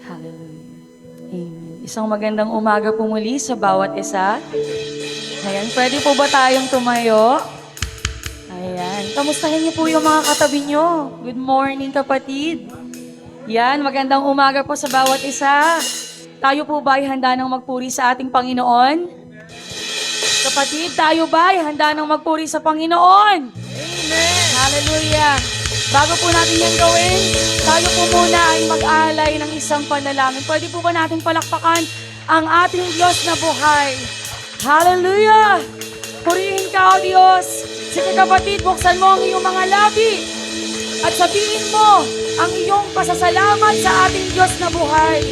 Hallelujah. Amen. Isang magandang umaga po muli sa bawat isa. Ayan, pwede po ba tayong tumayo? Ayan, kamustahin niyo po yung mga katabi niyo. Good morning, kapatid. Yan, magandang umaga po sa bawat isa. Tayo po ba ay handa ng magpuri sa ating Panginoon? Kapatid, tayo ba ay handa ng magpuri sa Panginoon? Amen! Hallelujah! Bago po natin yan gawin, tayo po muna ay mag-alay ng isang panalangin. Pwede po ba natin palakpakan ang ating Diyos na buhay? Hallelujah! Purihin ka, O Diyos! Sige kapatid, buksan mo ang iyong mga labi at sabihin mo ang iyong pasasalamat sa ating Diyos na buhay.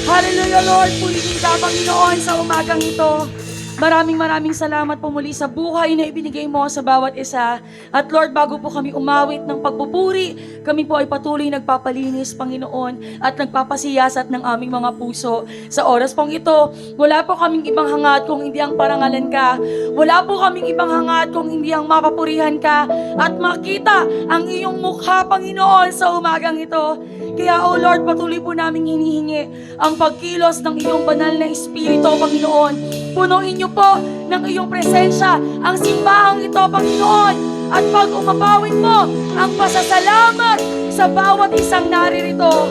Hallelujah, Lord! Purihin ka, Panginoon, sa umagang ito. Maraming salamat po muli sa buhay na ibinigay mo sa bawat isa. At Lord, bago po kami umawit ng pagpupuri, kami po ay patuloy nagpapalinis, Panginoon, at nagpapasiyasat ng aming mga puso. Sa oras pong ito, wala po kaming ibang hangad kung hindi ang parangalan ka. Wala po kaming ibang hangad kung hindi ang mapapurihan ka at makita ang iyong mukha, Panginoon, sa umagang ito. Kaya, O Lord, patuloy po naming hinihingi ang pagkilos ng iyong banal na Espiritu, Panginoon. Punuin niyo po ng iyong presensya ang simbahang ito, Panginoon. At pag umabawin mo ang pasasalamat sa bawat isang naririto.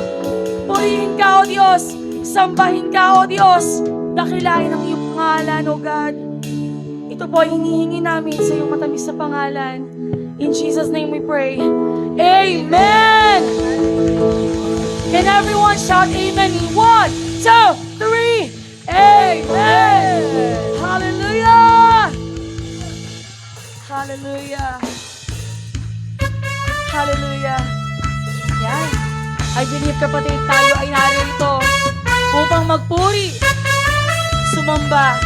Purihin ka, O Diyos. Sambahin ka, O Diyos. Dakilain ang iyong pangalan, O God. Ito po ay hinihingi namin sa iyong matamis na pangalan. In Jesus' name we pray. Amen! Can everyone shout amen in 1, 2, 3? Amen! Hallelujah! Hallelujah! Hallelujah! Yan. I believe, kapatid, tayo ay narito upang magpuri, sumamba,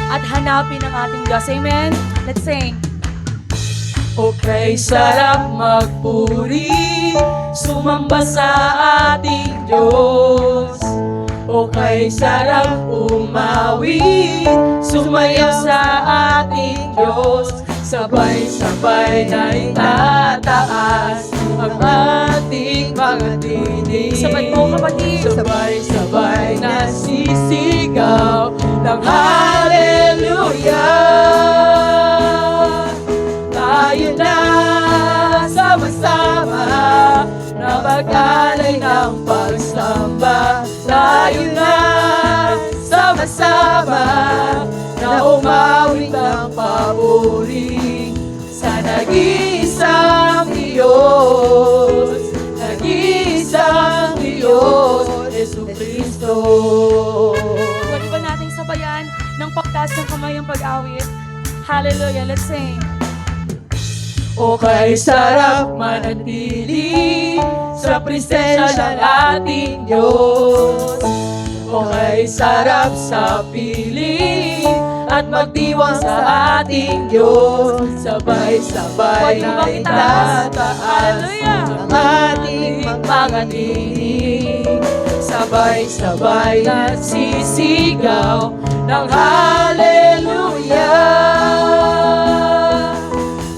at hanapin ang ating Diyos. Amen? Let's sing. Okay, sarap magpuri, sumamba sa ating Diyos. Okay, sarap umawit, sumayaw sa ating Diyos. Sabay-sabay na itataas ang ating mga tinig. Sabay mo, kapatid. Sabay-sabay na sisigaw ng Hallelujah. Tayo na sama-sama na mag-alay ng pagsamba. Tayo na sama-sama na umawit ng papuri sa nag-iisang Diyos, nag-iisang Diyos, Jesucristo. Pwede ba nating sabayan ng pagtaas ng kamay ang pag-awit? Hallelujah, let's sing. Okay, sarap manatili sa presensya ng ating Diyos. Okay, sarap sa piling at magdiwang sa ating Diyos. Sabay-sabay na itataas ang ating mga tinig. Sabay-sabay na sisigaw ng Hallelujah.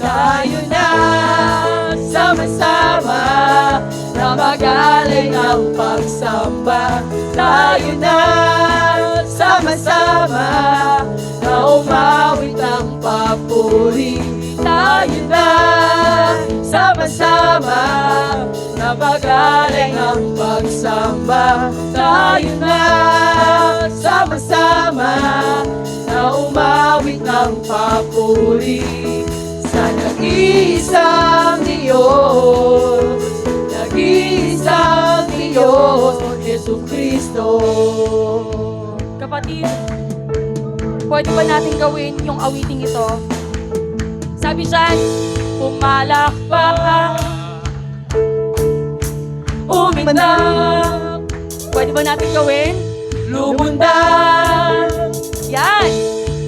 Tayo na sama-sama na mag-alay ng pagsamba. Tayo na sama-sama na umawit ng papuri. Tayo na sama-sama na mag-alay ng pagsamba. Tayo na sama-sama na umawit ng papuri sa nag-iisang Diyos, nag-iisang Diyos, Jesucristo. Kapatid, pwede ba natin gawin yung awiting ito? Sabi siya, pumalakpak, umindak. Pwede ba natin gawin? Lumundag. Yan.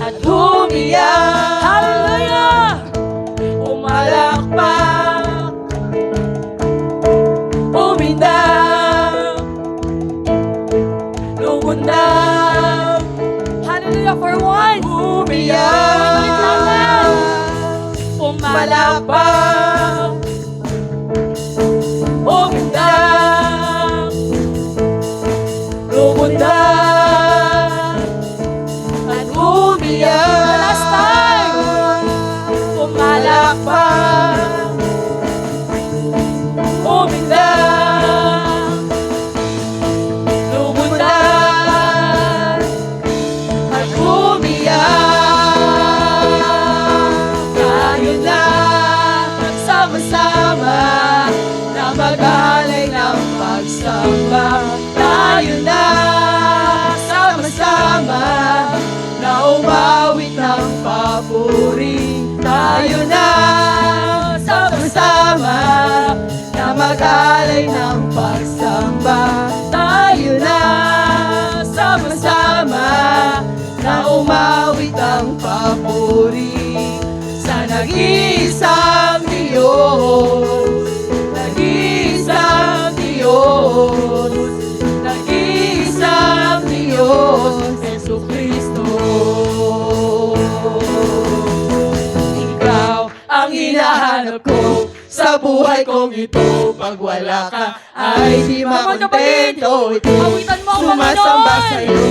At humiyak. Hallelujah. Umalakpak, umindak, lumundag. Hallelujah for one. Umiyak, umalakpak, umindak, pagsamba. Tayo na sama-sama na umawit ang papuri sa nag-iisang Diyos, nag-iisang Diyos, nag-iisang Diyos, Jesucristo. Ikaw ang hinahanap ko sa buhay kong ito. Pag wala ka ay di makontento. Awitan mo ang Sumasamba Panginoon. sa'yo,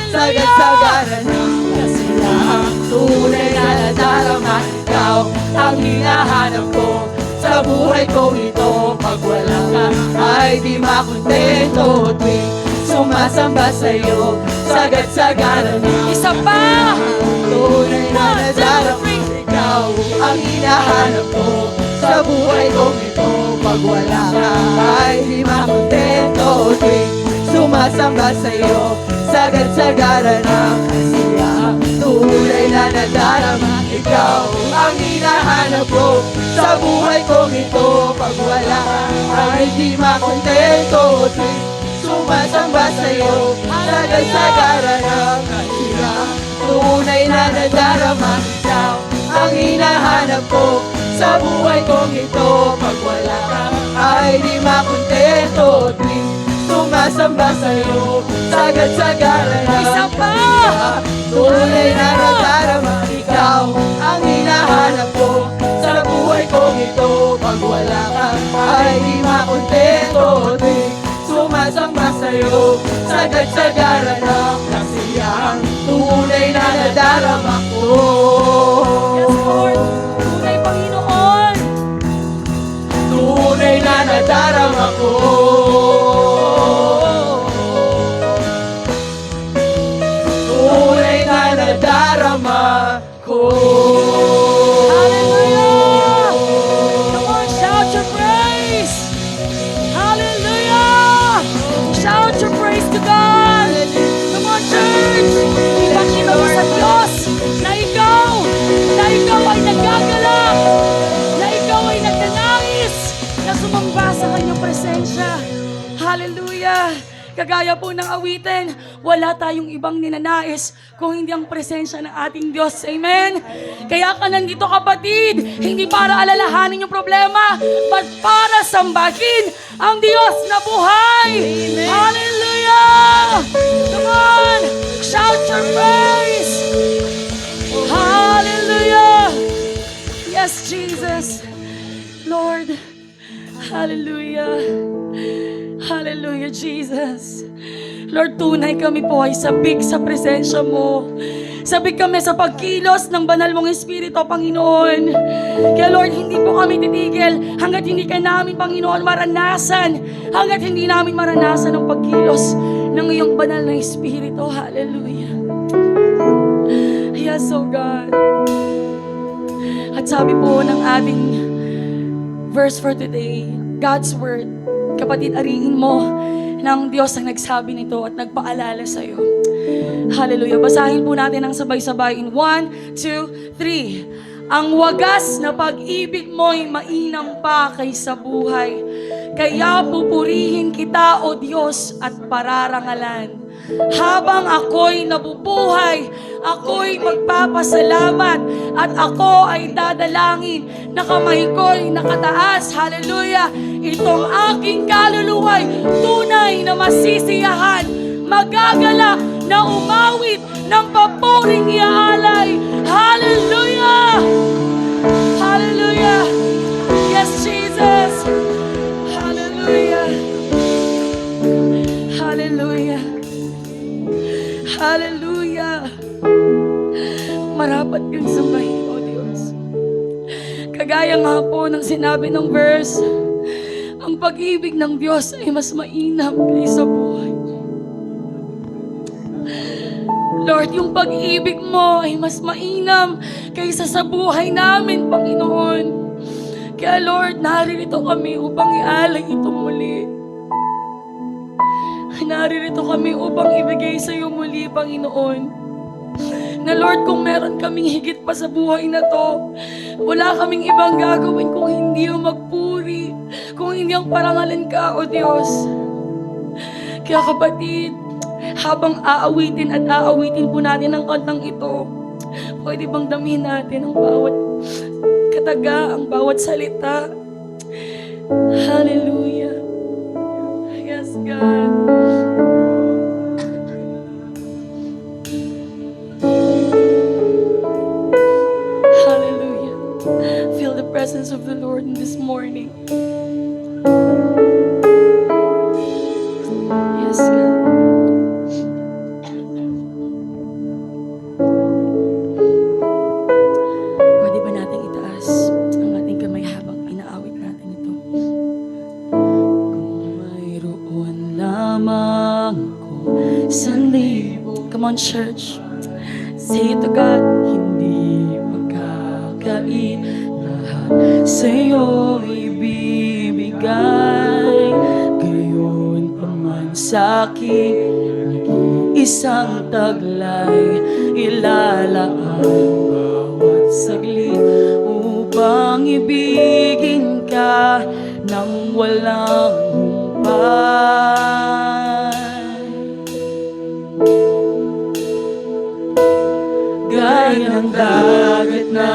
sagad-sagaran ng kasiyahan. Tunay na nadarama, ikaw ang hinahanap ko sa buhay kong ito. Pag wala ka ay di makontento. Tuwing sumasamba sa'yo, sagad-sagaran ng Isa pa! tunay na nadarama, ikaw ang hinahanap ko sa buhay kong ito. Pag wala ka ay di makontento. Tuwing sumasamba sa'yo, sagad-sagaran ng kasiyahan. Tunay na nadarama, ikaw ang hinahanap ko sa buhay kong ito. Pag wala ka ay di makontento. Tuwing sumasamba sa'yo, sagad-sagaran ng kasiyahan. Tunay na nadarama, ikaw ang hinahanap ko sa buhay kong ito. Pag wala ka ay di makontento. Tuwing sumasamba sa'yo, sagad-sagaran ng Isa pa! kasiyahan. Tunay na nadarama, ikaw ang hinahanap ko sa buhay kong ito. Pag wala ka ay di makontento. Tuwing sumasamba sa'yo, sagad-sagaran ng kasiyahan. Tunay na nadarama ko. Yes, Lord. Tunay, Panginoon. Tunay na nadarama ko. Tunay na nadarama ko. Hallelujah! Come on, shout your praise! Hallelujah! Shout your praise to God! Come on, church! Ipakita mo sa Diyos na ikaw ay nagagalak, na ikaw ay nagnanais, na sumamba sa kanyang presensya. Hallelujah! Kagaya po ng awitin, wala tayong ibang ninanais kung hindi ang presensya ng ating Diyos. Amen? Kaya ka nandito, kapatid, hindi para alalahanin yung problema, but para sambahin ang Diyos na buhay. Hallelujah! Come on! Shout your praise! Hallelujah! Yes, Jesus. Lord, hallelujah. Hallelujah, Jesus. Lord, tunay kami po ay sabik sa presensya mo. Sabik kami sa pagkilos ng banal mong Espiritu, Panginoon. Kaya Lord, hindi po kami titigil hanggat hindi ka namin, Panginoon, maranasan. Hanggat hindi namin maranasan ang pagkilos ng iyong banal na Espiritu. Hallelujah. Yes, oh God. At sabi po ng ating verse for today, God's Word, kapatid, ariin mo ng Diyos ang nagsabi nito at nagpaalala sa'yo. Hallelujah. Basahin po natin ang sabay-sabay in 1, 2, 3. Ang wagas na pag-ibig mo'y mainam pa kaysa buhay. Kaya pupurihin kita, O Diyos, at pararangalan. Habang ako'y nabubuhay, ako'y magpapasalamat at ako ay dadalangin na kamay ko'y nakataas. Hallelujah! Itong aking kaluluwa'y tunay na masisiyahan, magagalak na umawit ng papuring iaalay. Hallelujah! Hallelujah! Yes, Jesus! Hallelujah! Hallelujah! Hallelujah! Marapat kang sambahin, O Diyos. Kagaya nga po ng sinabi ng verse, ang pag-ibig ng Diyos ay mas mainam kaysa buhay. Lord, yung pag-ibig mo ay mas mainam kaysa sa buhay namin, Panginoon. Kaya Lord, naririto kami upang ialay ito muli. Naririto kami upang ibigay sa iyo muli, Panginoon. Na Lord, kung meron kaming higit pa sa buhay na to, wala kaming ibang gagawin kung hindi yung magpuri, kung hindi ang parangalan ka, O Diyos. Kaya kapatid, habang aawitin at aawitin po natin ang kantang ito, pwede bang damhin natin ang bawat kataga, ang bawat salita? Hallelujah. Yes, God. Hallelujah. Feel the presence of the Lord in this morning. Yes, God. Pwede ba natin itaas ang ating kamay habang inaawit natin ito? Kung mayroon lamang ako sanlibo. Come on, church. Say it to God. Hindi magkakait lahat sa'yo ibibigay. Gayon pa man sa'kin isang taglay, ilalaan bawat saglit upang ibigin ka nang walang humpay. Gaya ng dagat na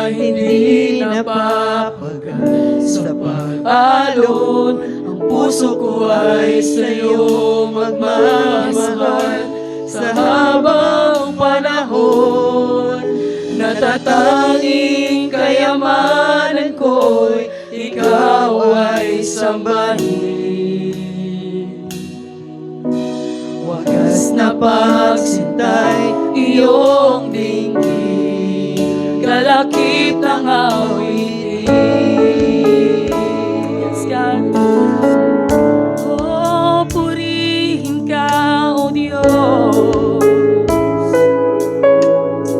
hindi napapagal sa pag-alon, ang puso ko ay sa'yo magmamahal. Sa habang panahon, natatanging kayamanan ko'y ikaw ay sambahin. Wagas na pagsintay, iyong dinggin, kalakip ng awitin. Yes, God. Oh, purihin ka, O Diyos.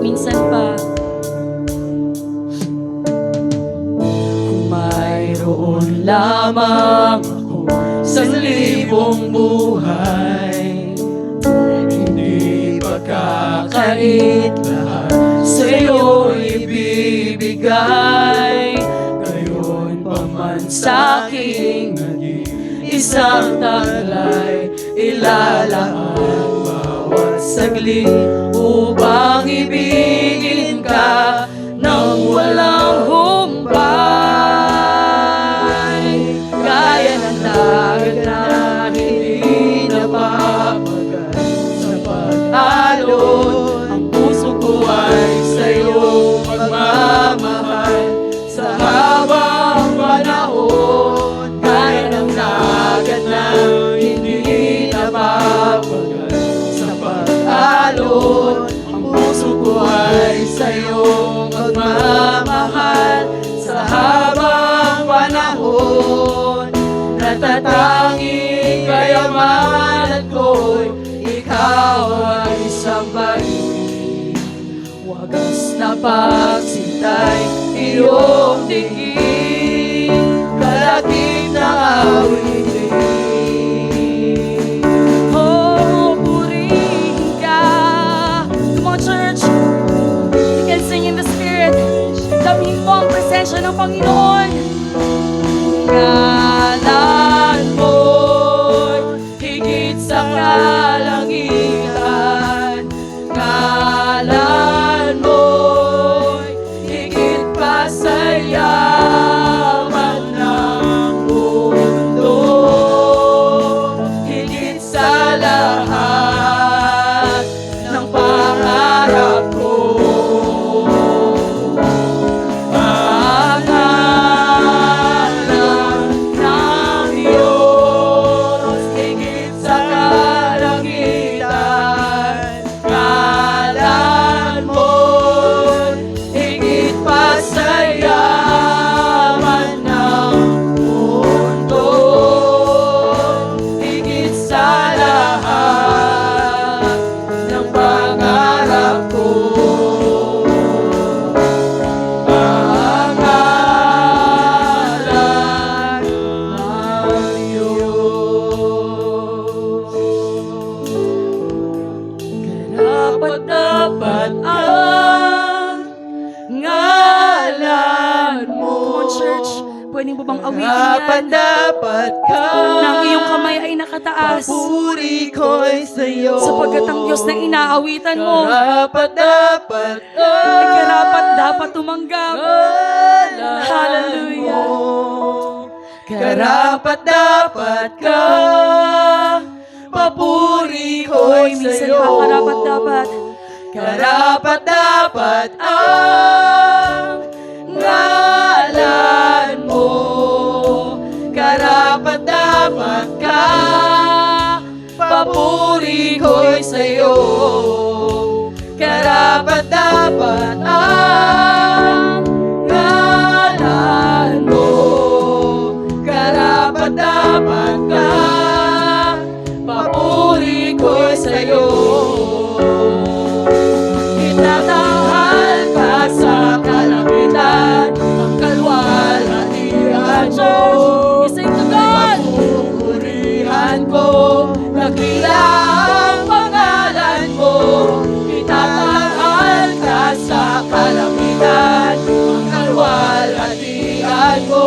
Minsan pa, kung mayroon lamang ako sanlibong buhay, hindi pagkakait lahat sa'yo ibibigay. Gayon pa man sa'king naging isang taglay, ilalaan bawat saglit upang ibigin ka nang walang humpay. Gaya ng dagat na hindi napapagal sa pag-alon, ang puso ko ay sa'yo magmamahal. Sa habang panahon, gaya ng dagat na hindi napapagal sa pag-alon, ang puso ko ay sa'yo magmamahal. Sa habang panahon, natatanging kayamanan ko'y ikaw ay sambahin. Wagas na pagsintay, iyong tingin, kalakip ng awitin. Oh, purihin ka. Come on, church. You can sing in the Spirit. Damhin mo ang presensya ng Panginoon. Ngalan mo'y higit sa kalangitan. Ngalan mo'y higit pa sa yaman ng mundo. Higit sa lahat ng pangarap ko. Ang ngalan ng Diyos higit sa kalangitan. Ngalan mo'y higit pa sa yaman ng mundo. Higit sa lahat ng pangarap ko. Ang ngalan ng Diyos. Karapat-dapat ang ngalan mo. Come on, church. Pwede mo bang awitin yan? Dapat dapat ka. Nang iyong kamay ay nakataas. Papuri ko'y sa'yo. Sapagkat ang Diyos na inaawitan mo Karapat dapat ka. ay karapat dapat tumanggap. Hallelujah. Karapat dapat ka. Papuri ko'y Minsan sa'yo. pa karapat dapat. Karapat dapat ang ngalan mo. Karapat dapat ka. Papuri ko'y sa'yo. Karapat dapat ang ngalan mo. Karapat dapat ka. Papuri ko'y sa'yo. Itatahal ka sa kalangitan, ang kalwalhatian mo. Isang to God. Pupurihan ko, dakila ang pangalan mo. Itatahal ka sa kalangitan, ang kalwalhatian mo.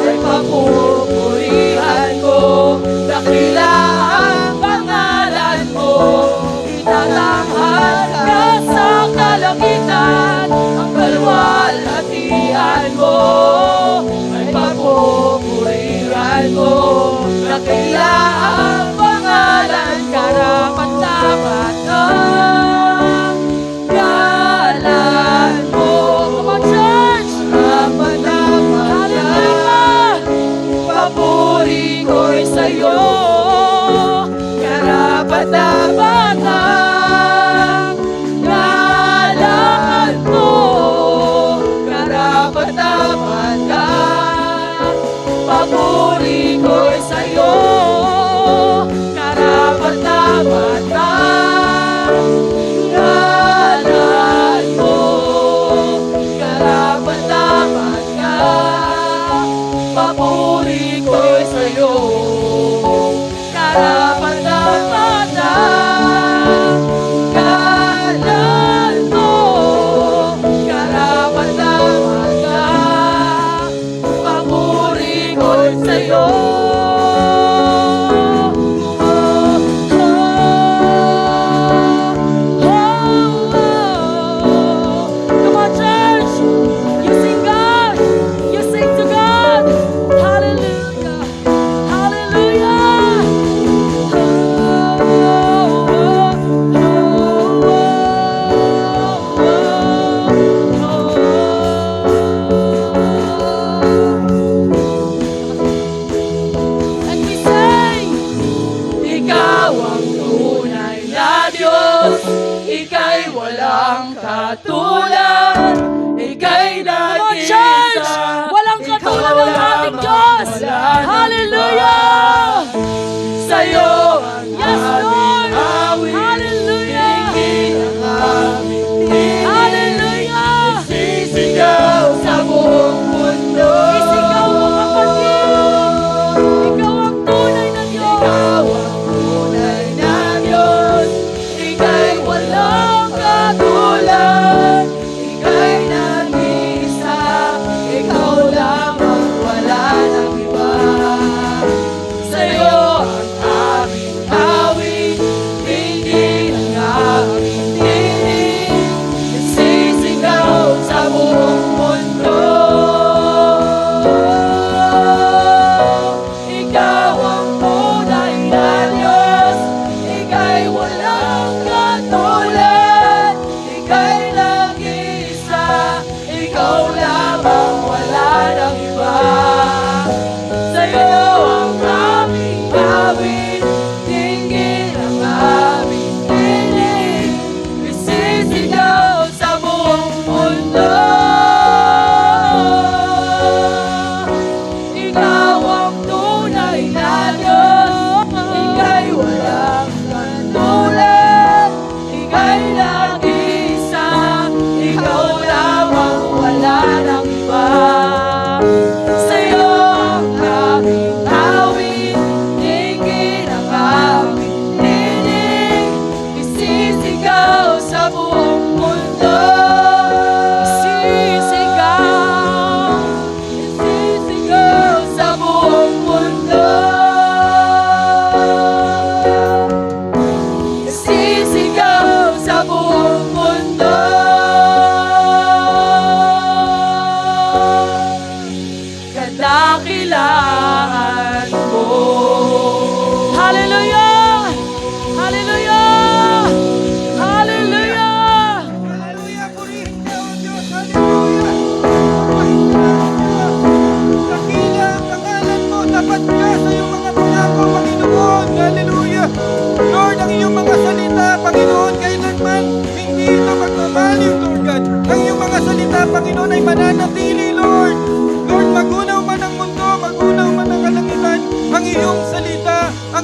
Ay papupurihan ko, dakila ang pangalan mo. Itatanghal ka sa kalangitan, ang kalwalhatian mo. Ay papupurihan mo, dakila ang pangalan. Karapat dapat ang ngalan mo. Come on, church. Karapat dapat Hallelujah. papuri ko'y sa'yo. Karapat dapat ang ngalan mo. Karapat dapat ka. Papuri ko'y sa'yo. Karapat dapat ang ngalan mo. Karapat dapat ka. Papuri ko'y sa'yo. Karapat dapat ang ngalan mo. Karapat dapat ka. Papuri ko'y sa'yo. Come on, church. You sing God. You sing to God. Hallelujah. Hallelujah. And we sing. Ikaw ang tunay na Diyos. Ika'y walang katulad. Ika'y Come on, nag-iisa. church. Walang Ikaw katulad ng ating lamang, Diyos. wala nang Hallelujah. iba. Sa'yo ang Yes, Lord. aming awit. Hallelujah. Tingin ang aming tinig. Hallelujah. Sisigaw sa buong mundo. Isigaw mo, kapatid. Ikaw ang tunay na Diyos. Ikaw ang tunay na Diyos. Ika'y walang katulad. Ika'y nag-iisa. Ikaw lamang, wala nang iba. Sa'yo ang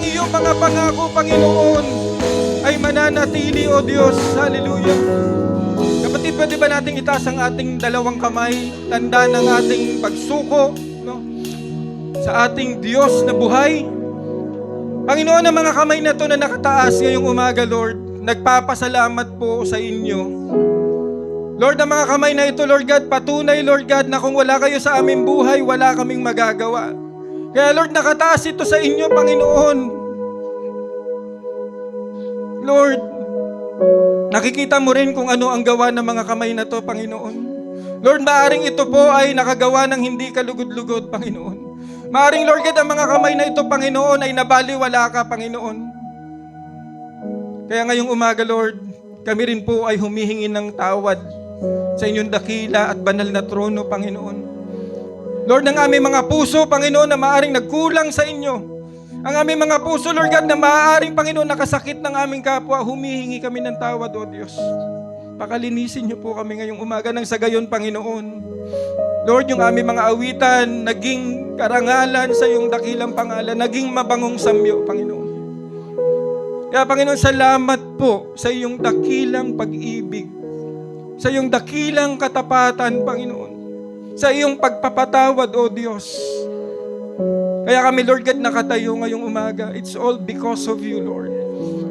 ang iyong mga pangako, Panginoon, ay mananatili, O Diyos. Hallelujah. Kapatid, pwede ba nating itaas ang ating dalawang kamay, tanda ng ating pagsuko, no? Sa ating Diyos na buhay? Panginoon, ang mga kamay na to na nakataas ngayong umaga, Lord, nagpapasalamat po sa inyo. Lord, ang mga kamay na ito, Lord God, patunay, Lord God, na kung wala kayo sa aming buhay, wala kaming magagawa. Kaya, Lord, nakataas ito sa inyo, Panginoon. Lord, nakikita mo rin kung ano ang gawa ng mga kamay na to, Panginoon. Lord, maaring ito po ay nakagawa ng hindi kalugod-lugod, Panginoon. Maaring, Lord God, ang mga kamay na ito, Panginoon, ay nabaliwala ka, Panginoon. Kaya ngayong umaga, Lord, kami rin po ay humihingi ng tawad sa inyong dakila at banal na trono, Panginoon. Lord, ang aming mga puso, Panginoon, na maaring nagkulang sa inyo. Ang aming mga puso, Lord God, na maaaring, Panginoon, nakasakit ng aming kapwa, humihingi kami ng tawad, O Diyos. Pakalinisin niyo po kami ngayong umaga ng sa gayon, Panginoon. Lord, yung aming mga awitan, naging karangalan sa iyong dakilang pangalan, naging mabangong samyo, Panginoon. Kaya, Panginoon, salamat po sa iyong dakilang pag-ibig, sa iyong dakilang katapatan, Panginoon, sa iyong pagpapatawad, O Diyos. Kaya kami, Lord God, nakatayo ngayong umaga. It's all because of you, Lord.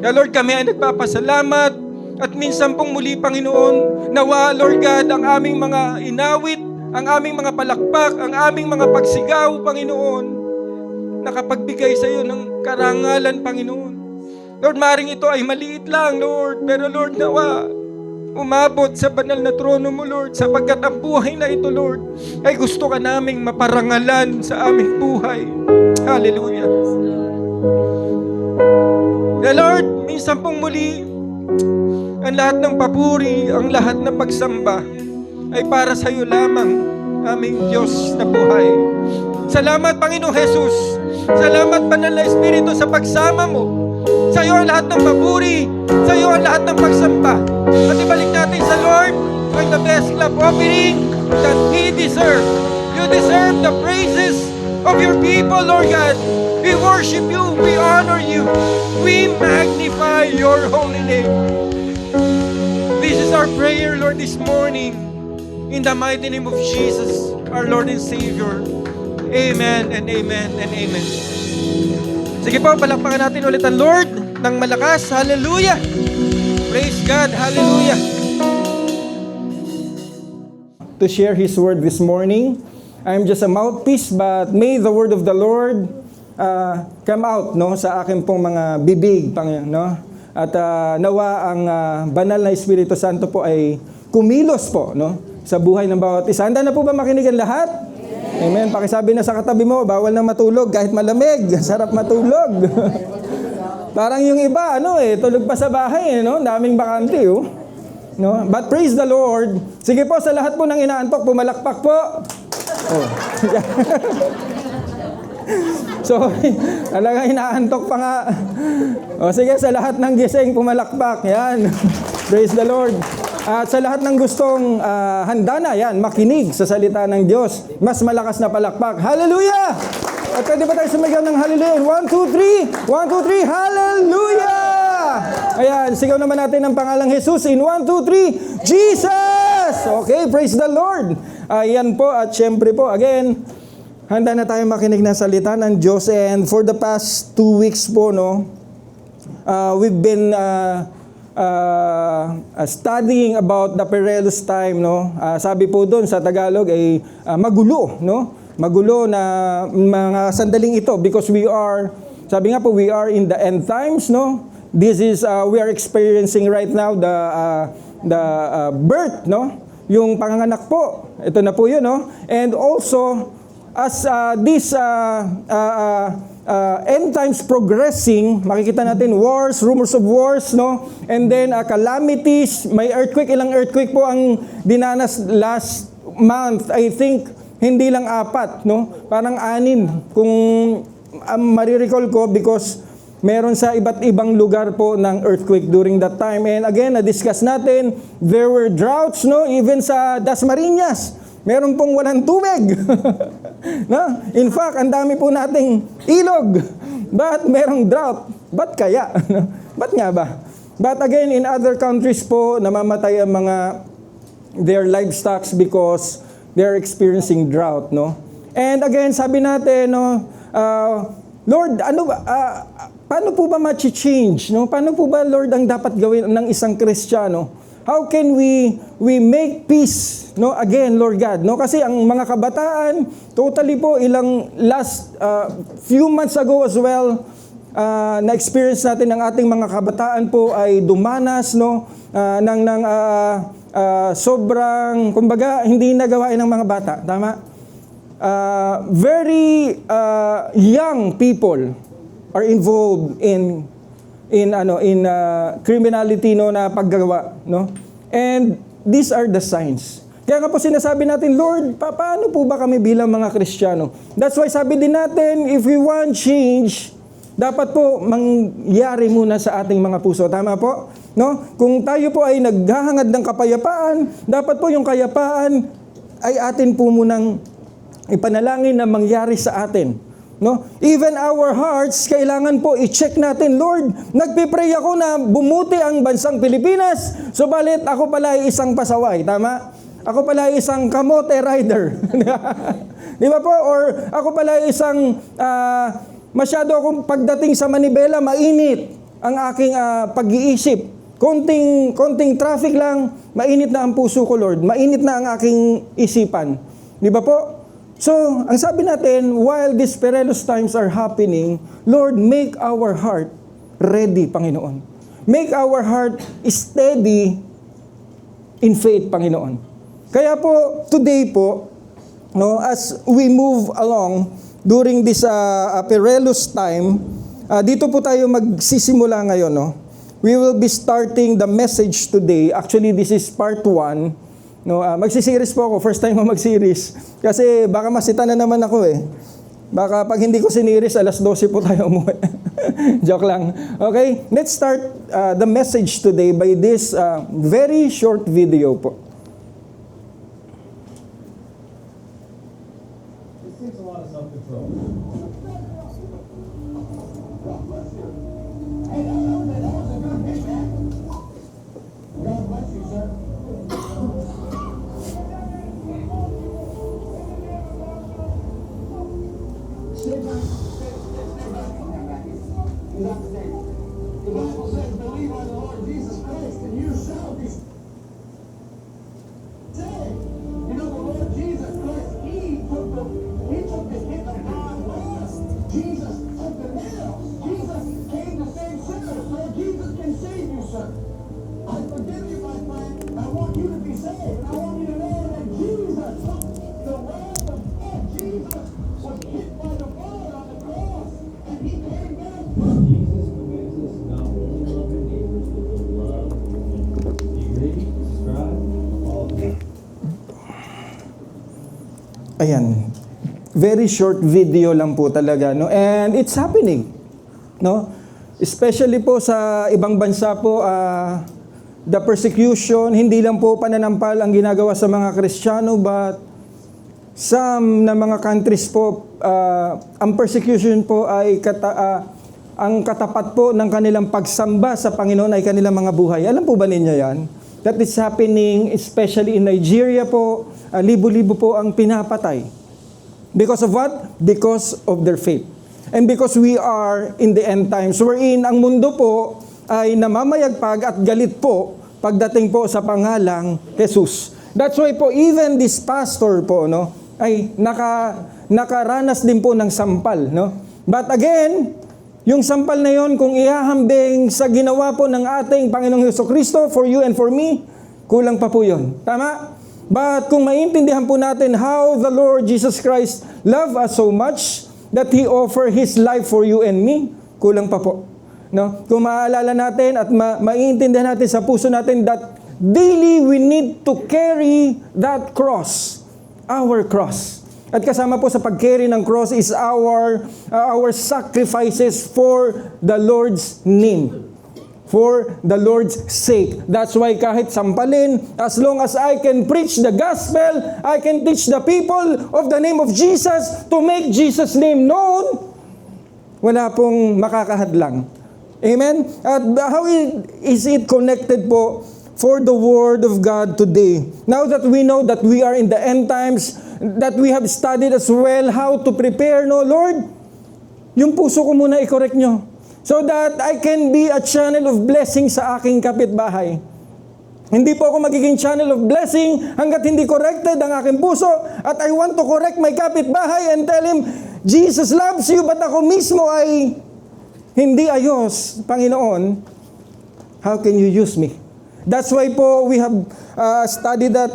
Kaya, Lord, kami ay nagpapasalamat at minsan pong muli, Panginoon, nawa, Lord God, ang aming mga inawit, ang aming mga palakpak, ang aming mga pagsigaw, Panginoon, nakapagbigay sa iyo ng karangalan, Panginoon. Lord, maring ito ay maliit lang, Lord, pero Lord, nawa, umabot sa banal na trono mo, Lord, sapagkat ang buhay na ito, Lord, ay gusto ka naming maparangalan sa aming buhay. Hallelujah. Kaya Lord, minsan pong muli, ang lahat ng papuri, ang lahat ng pagsamba, ay para sa iyo lamang, aming Diyos na buhay. Salamat, Panginoong Jesus. Salamat, Banal na Espiritu, sa pagsama mo. Sa iyo ang lahat ng papuri, sa iyo ang lahat ng pagsamba. At ibalik natin sa Lord for the best clap offering that He deserves. You deserve the praises of your people, Lord God. We worship you, we honor you, we magnify your holy name. This is our prayer, Lord, this morning. In the mighty name of Jesus, our Lord and Savior. Amen and amen and amen. Sige po, palakpakan natin ulit ang Lord ng malakas. Hallelujah! Praise God! Hallelujah! To share His word this morning, I'm just a mouthpiece, but may the word of the Lord come out, no, sa akin pong mga bibig, no? At nawa ang banal na Espiritu Santo po ay kumilos po, no, sa buhay ng bawat isa. Handa na po ba makinig ang lahat? Amen. Pakisabi na sa katabi mo, bawal nang matulog kahit malamig. Sarap matulog. Parang yung iba, tulog pa sa bahay, no? Daming bakante, oh. No? But praise the Lord. Sige po, sa lahat po ng inaantok, pumalakpak po. Oh. So, talaga inaantok pa nga. O sige, sa lahat ng gising, pumalakpak. Yan. Praise the Lord. At sa lahat ng gustong handa na, yan, makinig sa salita ng Diyos. Mas malakas na palakpak. Hallelujah! At pwede ba tayo sumigaw ng hallelujah? 1, 2, 3! 1, 2, 3! Hallelujah! Ayan, sigaw naman natin ang pangalang Jesus in 1, 2, 3! Jesus! Okay, praise the Lord! Ayan po, at syempre po, again, handa na tayo makinig ng salita ng Diyos. And for the past 2 weeks po, no, we've been studying about the perilous time, no. Sabi po doon sa Tagalog ay magulo, no. Magulo na mga sandaling ito because we are, sabi nga po, we are in the end times, no. This is we are experiencing right now the birth, no. Yung panganganak po. Ito na po 'yun, no. And also as this end times progressing, makikita natin wars, rumors of wars, no? And then calamities, may earthquake, ilang earthquake po ang dinanas last month. I think hindi lang 4, no? Parang 6 kung marirecall ko because meron sa iba't ibang lugar po ng earthquake during that time. And again, na-discuss natin, there were droughts, no? Even sa Dasmariñas. Meron pong walang tubig. No? In fact, ang dami po nating ilog. But merong drought. Ba't kaya? Ba't nga ba? But again, in other countries po, namamatay ang their livestock because they're experiencing drought, no? And again, sabi natin, no, Lord, paano po ba ma-change, no? Paano po ba, Lord, ang dapat gawin ng isang Kristiyano? How can we make peace, no? Again, Lord God, no? Kasi ang mga kabataan, totally po last few months ago as well, na-experience natin ng ating mga kabataan po ay dumanas, no? ng sobrang, kumbaga, hindi nagawain ng mga bata, tama? Very young people are involved in criminality, no, na paggagawa, no? And these are the signs. Kaya nga po sinasabi natin, Lord, paano po ba kami bilang mga Kristiyano? That's why sabi din natin, if we want change, dapat po mangyari muna sa ating mga puso. Tama po? No? Kung tayo po ay naghahangad ng kapayapaan, dapat po yung kayapaan ay atin po munang ipanalangin na mangyari sa atin. No? Even our hearts, kailangan po i-check natin, Lord, nagpipray ako na bumuti ang bansang Pilipinas, subalit ako pala ay isang pasaway. Tama? Ako pala ay isang kamote rider. Di ba po? Or ako pala ay isang masyado akong pagdating sa manibela, mainit ang aking pag-iisip. Konting traffic lang, mainit na ang puso ko, Lord. Mainit na ang aking isipan. Di ba po? So, ang sabi natin, while these perilous times are happening, Lord, make our heart ready, Panginoon. Make our heart steady in faith, Panginoon. Kaya po, today po, no, as we move along during this perilous time, dito po tayo magsisimula ngayon, no? We will be starting the message today. Actually, this is part 1. No, magsi-series po ako. First time ko mag-series. Kasi baka masita na naman ako eh. Baka pag hindi ko siniris, alas 12 po tayo umuwi. Joke lang. Okay, let's start the message today by this very short video po. This takes a lot of self-control. God bless you, sir. The Bible says, believe on the Lord Jesus Christ and you shall be saved. You know, the Lord Jesus Christ, He took the hit of God was. Jesus took the nails. Jesus came to save sinners. So Jesus can save you, sir. I forgive you, my friend. I want you to be saved. I want you to know that Jesus took the wrath of God. Jesus was hit by the blood on the cross. And He came back. Jesus commands us not only to love our neighbors, but to love. Do you read, subscribe, follow me. Ayan. Very short video lang po talaga, no? And it's happening, no? Especially po sa ibang bansa po, the persecution, hindi lang po pananampal ang ginagawa sa mga Kristiyano, but some na mga countries po, ang persecution po ay ang katapat po ng kanilang pagsamba sa Panginoon ay kanilang mga buhay. Alam po ba ninyo yan? That is happening especially in Nigeria po, libo-libo po ang pinapatay. Because of what? Because of their faith. And because we are in the end times, wherein ang mundo po ay namamayagpag at galit po pagdating po sa pangalang Jesus. That's why po even this pastor po, no, ay nakaranas din po ng sampal, no? But again, yung sampal na yon kung ihahambing sa ginawa po ng ating Panginoong Jesucristo for you and for me, kulang pa po yon. Tama? But kung maintindihan po natin how the Lord Jesus Christ loved us so much that He offered His life for you and me, kulang pa po. No? Kung maaalala natin at maintindihan natin sa puso natin that daily we need to carry that cross, our cross. At kasama po sa pag-carry ng cross is our sacrifices for the Lord's name. for the Lord's sake. That's why kahit sampalin, as long as I can preach the gospel, I can teach the people of the name of Jesus to make Jesus' name known, wala pong makakahadlang. Amen? At how is it connected po for the Word of God today? Now that we know that we are in the end times, that we have studied as well how to prepare, no, Lord, yung puso ko muna i-correct nyo. So that I can be a channel of blessing sa aking kapitbahay. Hindi po ako magiging channel of blessing hanggat hindi corrected ang aking puso. At I want to correct my kapitbahay and tell him, Jesus loves you, but ako mismo ay hindi ayos. Panginoon, how can you use me? That's why po we have studied that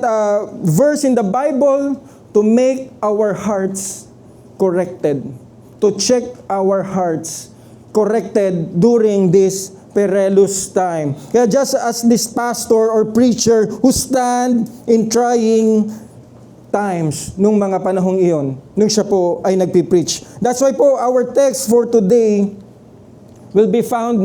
verse in the Bible to make our hearts corrected. To check our hearts corrected during this perilous time. Kaya just as this pastor or preacher who stand in trying times nung mga panahong iyon, nung siya po ay nagpipreach. That's why po our text for today will be found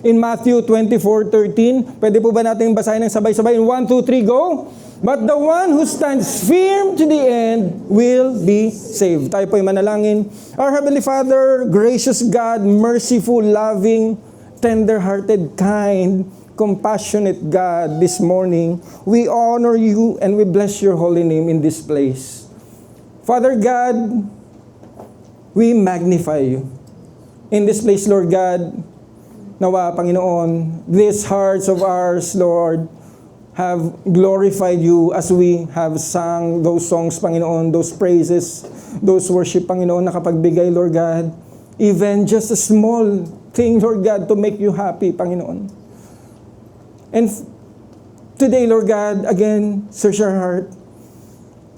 in Matthew 24:13. Pwede po ba natin basahin ng sabay-sabay? In 1, 2, 3, go! But the one who stands firm to the end will be saved. Tayo po ay manalangin. Our Heavenly Father, gracious God, merciful, loving, tender-hearted, kind, compassionate God, this morning, we honor you and we bless your holy name in this place. Father God, we magnify you. In this place, Lord God, nawa, Panginoon, these hearts of ours, Lord, have glorified you as we have sung those songs, Panginoon, those praises, those worship, Panginoon, nakapagbigay, Lord God, even just a small thing, Lord God, to make you happy, Panginoon. And today, Lord God, again, search our heart.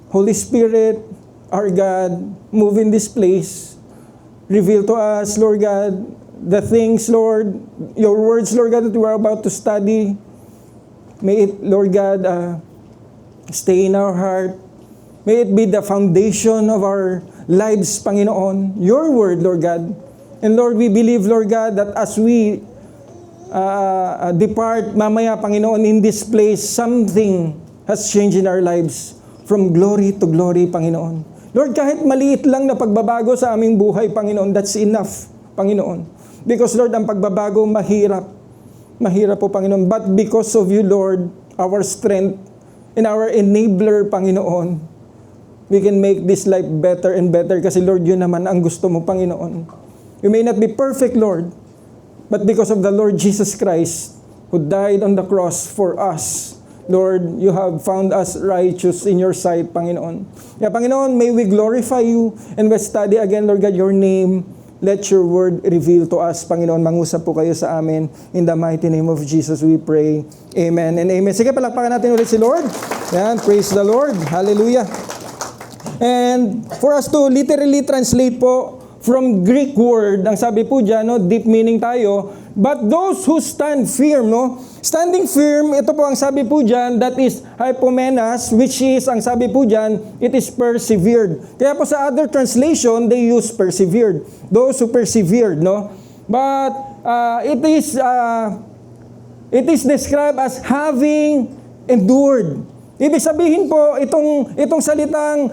Holy Spirit, our God, move in this place. Reveal to us, Lord God, the things, Lord, your words, Lord God, that we are about to study. May it, Lord God, stay in our heart. May it be the foundation of our lives, Panginoon. Your word, Lord God. And Lord, we believe, Lord God, that as we depart mamaya, Panginoon, in this place, something has changed in our lives from glory to glory, Panginoon. Lord, kahit maliit lang na pagbabago sa aming buhay, Panginoon, that's enough, Panginoon. Because, Lord, ang pagbabago mahirap. Mahirap po, Panginoon. But because of you, Lord, our strength and our enabler, Panginoon, we can make this life better and better. Kasi, Lord, yun naman ang gusto mo, Panginoon. You may not be perfect, Lord, but because of the Lord Jesus Christ, who died on the cross for us, Lord, you have found us righteous in your sight, Panginoon. Yeah, Panginoon, may we glorify you and we study again, Lord God, your name. Let your word reveal to us, Panginoon. Mangusap po kayo sa amin. In the mighty name of Jesus, we pray. Amen and amen. Sige, palakpakan natin ulit si Lord. Yan, praise the Lord. Hallelujah. And for us to literally translate po from Greek word, ang sabi po dyan, deep meaning tayo, but those who stand firm, standing firm, ito po ang sabi po dyan, that is hypomenas, which is, ang sabi po dyan, it is persevered. Kaya po sa other translation, they use persevered. Those who persevered, But it is described as having endured. Ibig sabihin po, itong salitang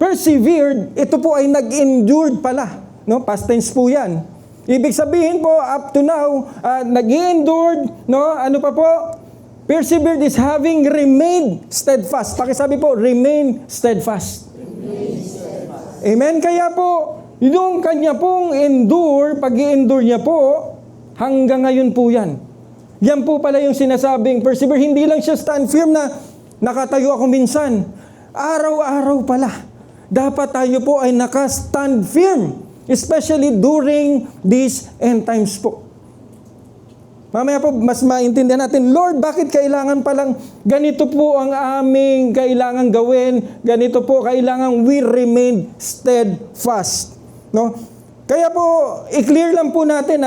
persevered, ito po ay nag-endured pala. Past tense po yan. Ibig sabihin po, up to now, nag-endured, ano pa po? Persevered is having remained steadfast. Pakisabi po, remain steadfast. Amen? Kaya po, yung kanya pong endure, pag-i-endure niya po, hanggang ngayon po yan. Yan po pala yung sinasabing persevere. Hindi lang siya stand firm na nakatayo ako minsan. Araw-araw pala. Dapat tayo po ay naka-stand firm. Especially during these end times po. Mamaya po, mas maintindihan natin, Lord, bakit kailangan palang ganito po ang aming kailangan gawin, ganito po kailangan we remain steadfast. Kaya po, i-clear lang po natin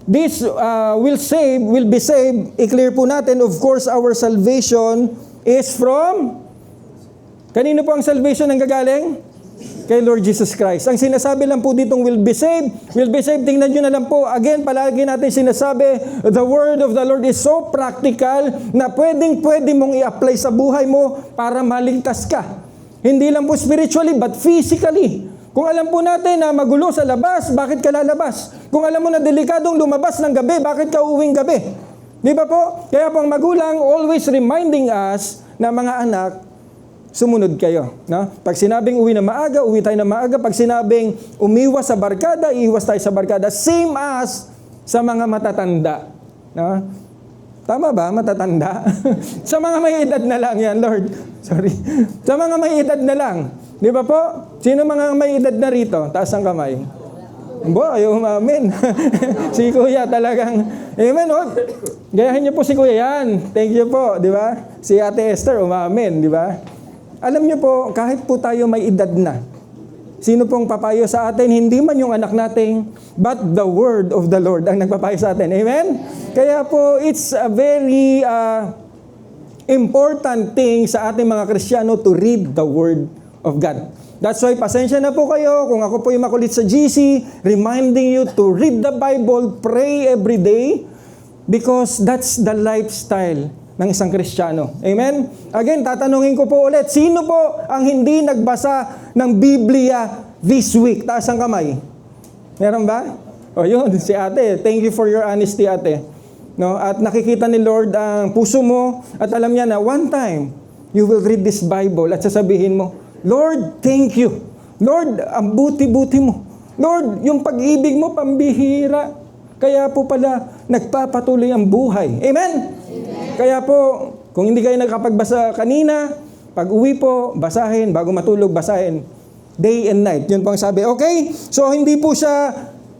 this will be saved. I-clear po natin, of course, our salvation is from, kanino po ang salvation ang gagaling? kay Lord Jesus Christ. Ang sinasabi lang po ditong will be saved. Will be saved, tingnan nyo na lang po. Again, palagi natin sinasabi, the word of the Lord is so practical na pwede mong i-apply sa buhay mo para maligtas ka. Hindi lang po spiritually, but physically. Kung alam po natin na magulo sa labas, bakit ka lalabas? Kung alam mo na delikadong lumabas ng gabi, bakit ka uuwing gabi? Di ba po? Kaya po ang magulang always reminding us na mga anak, sumunod kayo. No? Pag sinabing uwi na maaga, uwi tayo na maaga. Pag sinabing umiwas sa barkada, iiwas tayo sa barkada. Same as sa mga matatanda. No? Tama ba? Matatanda? Sa mga may edad na lang yan, Lord. Sorry. Sa mga may edad na lang. Di ba po? Sino mga may edad na rito? Taas ang kamay. Bo, ayaw umamin. Si Kuya talagang, amen, oh. Gayahin niyo po si Kuya yan. Thank you po, di ba? Si Ate Esther umamin, di ba? Alam niyo po, kahit po tayo may edad na, sino pong papayo sa atin? Hindi man yung anak natin, but the word of the Lord ang nagpapayo sa atin. Amen? Kaya po, it's a very important thing sa ating mga Kristiyano to read the word of God. That's why, pasensya na po kayo kung ako po yung makulit sa GC, reminding you to read the Bible, pray every day, because that's the lifestyle ng isang Kristiyano. Amen? Again, tatanungin ko po ulit, sino po ang hindi nagbasa ng Biblia this week? Taas ang kamay. Meron ba? O yun, si ate. Thank you for your honesty, ate. No? At nakikita ni Lord ang puso mo at alam niya na one time, you will read this Bible at sasabihin mo, Lord, thank you. Lord, ang buti-buti mo. Lord, yung pag-ibig mo, pambihira. Kaya po pala, nagpapatuloy ang buhay. Amen? Kaya po, kung hindi kayo nakapagbasa kanina, pag uwi po, basahin. Bago matulog, basahin. Day and night. Yun po ang sabi. Okay? So, hindi po siya,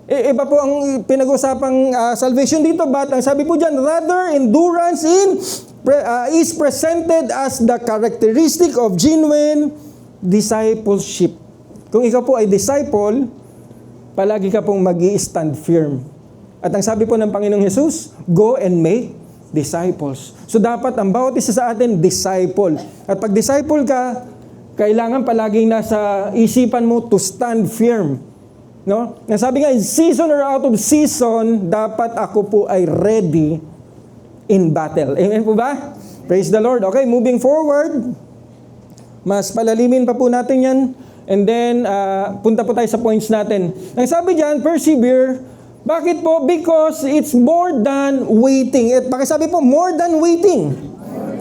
iba po ang pinag-usapang salvation dito. But ang sabi po dyan, rather, endurance is presented as the characteristic of genuine discipleship. Kung ikaw po ay disciple, palagi ka pong mag-i-stand firm. At ang sabi po ng Panginoong Jesus, go and make disciples. So dapat ang bawat isa sa atin, disciple. At pag disciple ka, kailangan palaging nasa isipan mo to stand firm. No? Sabi nga, in season or out of season, dapat ako po ay ready in battle. Amen po ba? Praise the Lord. Okay, moving forward, mas palalimin pa po natin yan. And then, punta po tayo sa points natin. Ang sabi dyan, persevere. Bakit po? Because it's more than waiting. At pakisabi po, more than waiting.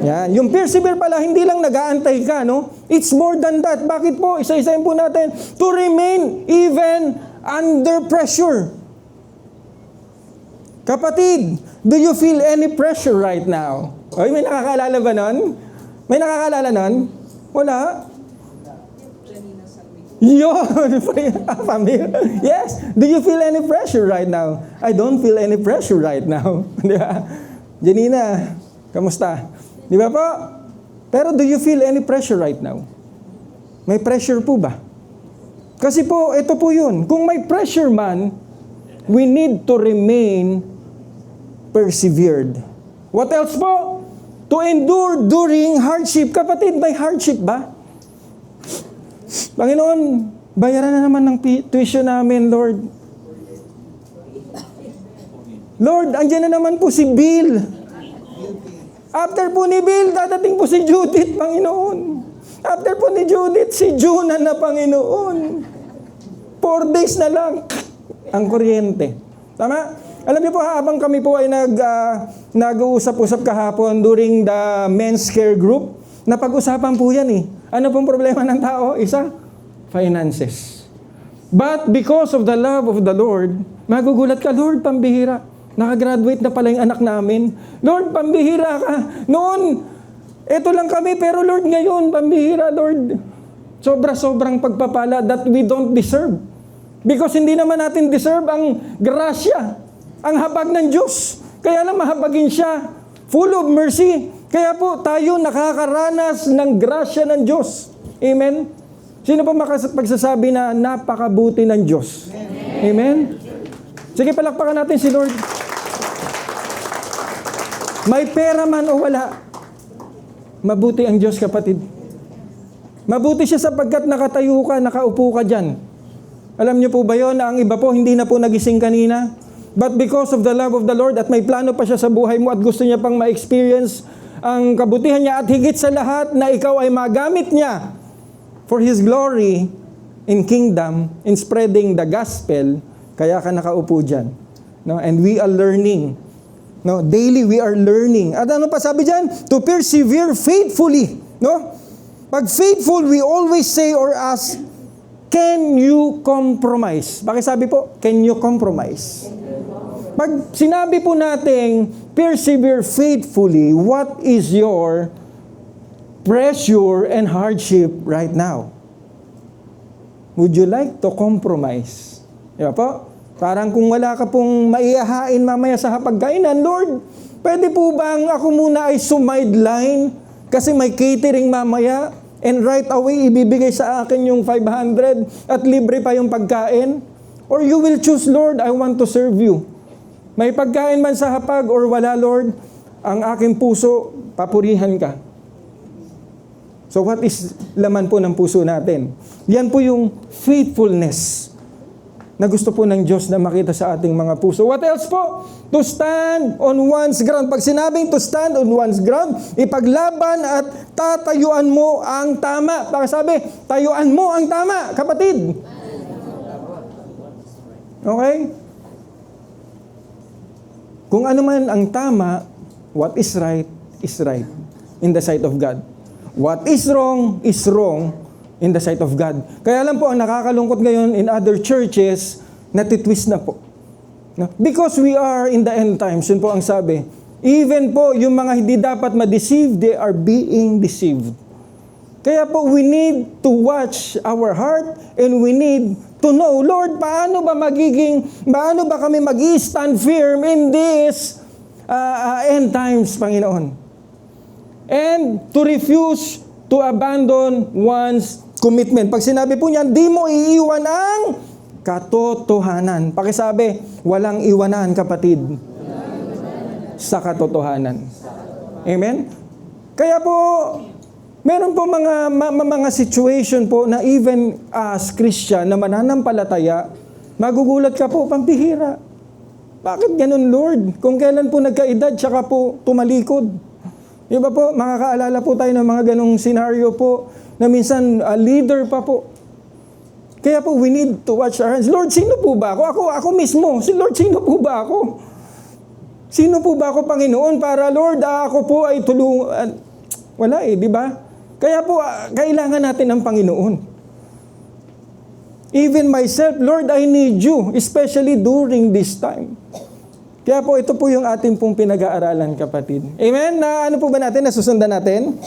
Yan. Yung persevere pala, hindi lang nag-aantay ka, no? It's more than that. Bakit po? Isa-isahin po natin. To remain even under pressure. Kapatid, do you feel any pressure right now? Oy, may nakakaalala ba nun? May nakakaalala nun? Wala? Yun! Yes! Do you feel any pressure right now? I don't feel any pressure right now. Di ba? Janina, kamusta? Di ba po? Pero do you feel any pressure right now? May pressure po ba? Kasi po, ito po yun. Kung may pressure man, we need to remain persevered. What else po? To endure during hardship. Kapatid, may hardship ba? Panginoon, bayaran na naman ng tuition namin, Lord. Lord, andyan na naman po si Bill. After po ni Bill, dadating po si Judith, Panginoon. After po ni Judith, si Juna na, Panginoon. 4 days na lang ang kuryente. Tama? Alam niyo po, habang kami po ay nag-uusap-usap kahapon during the men's care group, napag-usapan po yan eh. Ano pong problema ng tao? Isa, finances. But because of the love of the Lord, magugulat ka, Lord, pambihira. Nakagraduate na pala yung anak namin. Lord, pambihira ka. Noon, eto lang kami, pero Lord, ngayon, pambihira, Lord. Sobra-sobrang pagpapala that we don't deserve. Because hindi naman natin deserve ang grasya, ang habag ng Diyos. Kaya lang mahabagin siya, full of mercy. Kaya po tayo nakakaranas ng grasya ng Diyos. Amen? Sino pa makapagsasabi na napakabuti ng Diyos? Amen? Sige, palakpakan natin si Lord. May pera man o wala, mabuti ang Diyos, kapatid. Mabuti siya sapagkat nakatayo ka, nakaupo ka dyan. Alam niyo po ba yun na ang iba po hindi na po nagising kanina? But because of the love of the Lord at may plano pa siya sa buhay mo at gusto niya pang ma-experience ang kabutihan niya at higit sa lahat na ikaw ay magamit niya for His glory in kingdom, in spreading the gospel, kaya ka nakaupo dyan. No? And we are learning. No? Daily we are learning. At ano pa sabi dyan? To persevere faithfully. No? Pag faithful, we always say or ask, can you compromise? Bakit sabi po, can you compromise? Pag sinabi po nating persevere faithfully, what is your pressure and hardship right now? Would you like to compromise? Diba po? Parang kung wala ka pong maihahain mamaya sa hapagkainan, Lord, pwede po bang ako muna ay sumideline kasi may catering mamaya and right away ibibigay sa akin yung 500 at libre pa yung pagkain? Or you will choose, Lord, I want to serve you. May pagkain man sa hapag or wala, Lord, ang aking puso, papurihan ka. So what is laman po ng puso natin? Yan po yung faithfulness na gusto po ng Diyos na makita sa ating mga puso. What else po? To stand on one's ground. Pag sinabing to stand on one's ground, ipaglaban at tatayuan mo ang tama. Baka sabi, tayuan mo ang tama, kapatid. Okay? Kung ano man ang tama, what is right in the sight of God. What is wrong in the sight of God. Kaya lang po, ang nakakalungkot ngayon in other churches, natitwist na po. No? Because we are in the end times, yun po ang sabi. Even po, yung mga hindi dapat ma-deceive, they are being deceived. Kaya po, we need to watch our heart and we need to know, Lord, paano ba kami mag-stand firm in this end times, Panginoon? And to refuse to abandon one's commitment. Pag sinabi po niyan, di mo iiwan ang katotohanan. Pakisabi, walang iwanan, kapatid, sa katotohanan. Amen? Kaya po, meron po mga situation po na even as Christian na mananampalataya, magugulat ka po, pampihira. Bakit ganun, Lord? Kung kailan po nagkaedad, tsaka po tumalikod. Diba po, makakaalala po tayo ng mga ganung scenario po, na minsan leader pa po. Kaya po, we need to watch our hands. Lord, sino po ba ako? Ako mismo. Lord, sino po ba ako? Sino po ba ako, Panginoon? Para, Lord, ako po ay tulungan. Wala di ba? Kaya po, kailangan natin ng Panginoon. Even myself, Lord, I need you, especially during this time. Kaya po, ito po yung ating pong pinag-aaralan, kapatid. Amen? Na ano po ba natin? Nasusundan natin?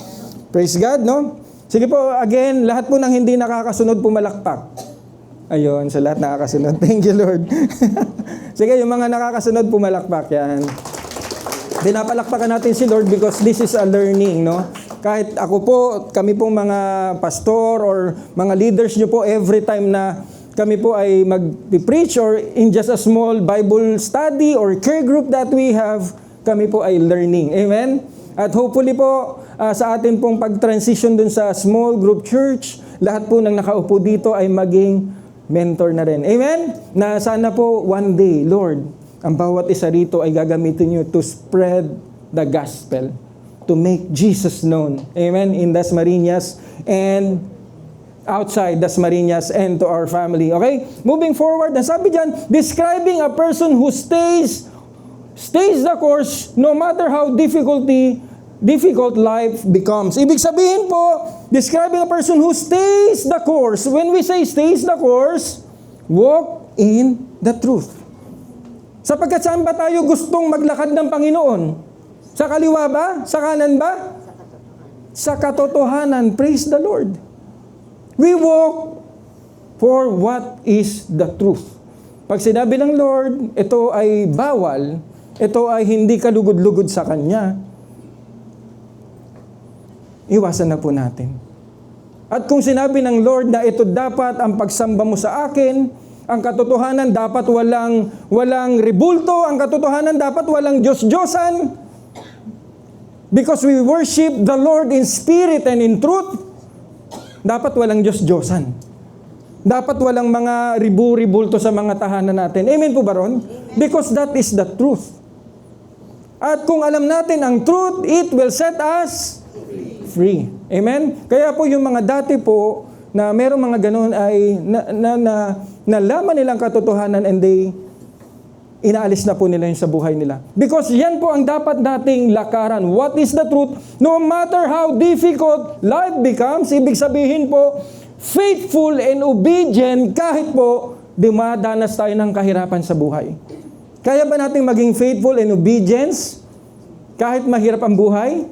Praise God, no? Sige po, again, lahat po ng hindi nakakasunod, pumalakpak. Ayun, sa lahat nakakasunod. Thank you, Lord. Sige, yung mga nakakasunod, pumalakpak. Yan. Pinapalakpakan natin si Lord because this is a learning, no? Kahit ako po, kami pong mga pastor or mga leaders nyo po, every time na kami po ay mag-preach or in just a small Bible study or care group that we have, kami po ay learning. Amen? At hopefully po, sa atin pong pag-transition dun sa small group church, lahat po ng nakaupo dito ay maging mentor na rin. Amen? Na sana po one day, Lord, ang bawat isa rito ay gagamitin nyo to spread the gospel, to make Jesus known. Amen? In Dasmariñas and outside Dasmariñas and to our family. Okay? Moving forward, sabi dyan, describing a person who stays the course no matter how difficult life becomes. Ibig sabihin po, describing a person who stays the course. When we say stays the course, walk in the truth. Sapagkat saan ba tayo gustong maglakad ng Panginoon? Sa kaliwa ba? Sa kanan ba? Sa katotohanan. Praise the Lord. We walk for what is the truth. Pag sinabi ng Lord, ito ay bawal, ito ay hindi kalugod-lugod sa Kanya, iwasan na po natin. At kung sinabi ng Lord na ito dapat ang pagsamba mo sa akin, ang katotohanan dapat walang rebulto, ang katotohanan dapat walang Diyos-Diyosan, because we worship the Lord in spirit and in truth, dapat walang Diyos-Diyosan. Dapat walang mga ribu-ribulto sa mga tahanan natin. Amen po ba ron? Because that is the truth. At kung alam natin ang truth, it will set us free. Amen? Kaya po yung mga dati po na merong mga ganun ay nalaman nilang katotohanan and inaalis na po nila yun sa buhay nila. Because yan po ang dapat nating lakaran. What is the truth? No matter how difficult life becomes, ibig sabihin po, faithful and obedient kahit po dumadanas tayo ng kahirapan sa buhay. Kaya ba nating maging faithful and obedience kahit mahirap ang buhay?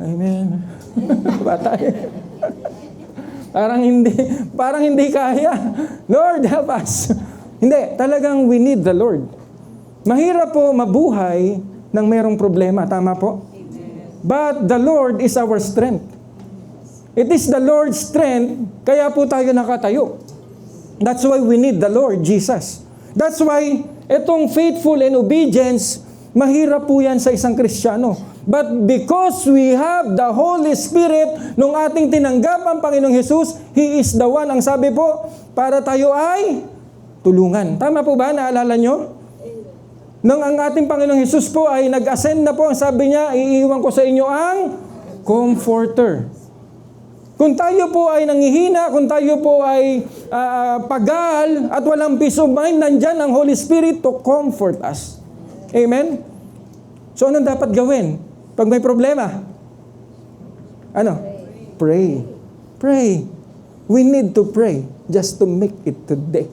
Amen. Bata parang hindi kaya. Lord, help us. Hindi, talagang we need the Lord. Mahirap po mabuhay nang merong problema, tama po? But the Lord is our strength. It is the Lord's strength, kaya po tayo nakatayo. That's why we need the Lord Jesus. That's why itong faithful and obedience, mahirap po yan sa isang Kristiyano. But because we have the Holy Spirit, nung ating tinanggap ang Panginoong Jesus, He is the one, ang sabi po, para tayo ay tulungan. Tama po ba? Naalala nyo? Nung ang ating Panginoong Jesus po ay nag-ascend na po, ang sabi niya, iiwan ko sa inyo ang Comforter. Kung tayo po ay nangihina, kung tayo po ay pagal at walang peace of mind, nandyan ang Holy Spirit to comfort us. Amen? So anong dapat gawin pag may problema? Ano? Pray. Pray. We need to pray just to make it today.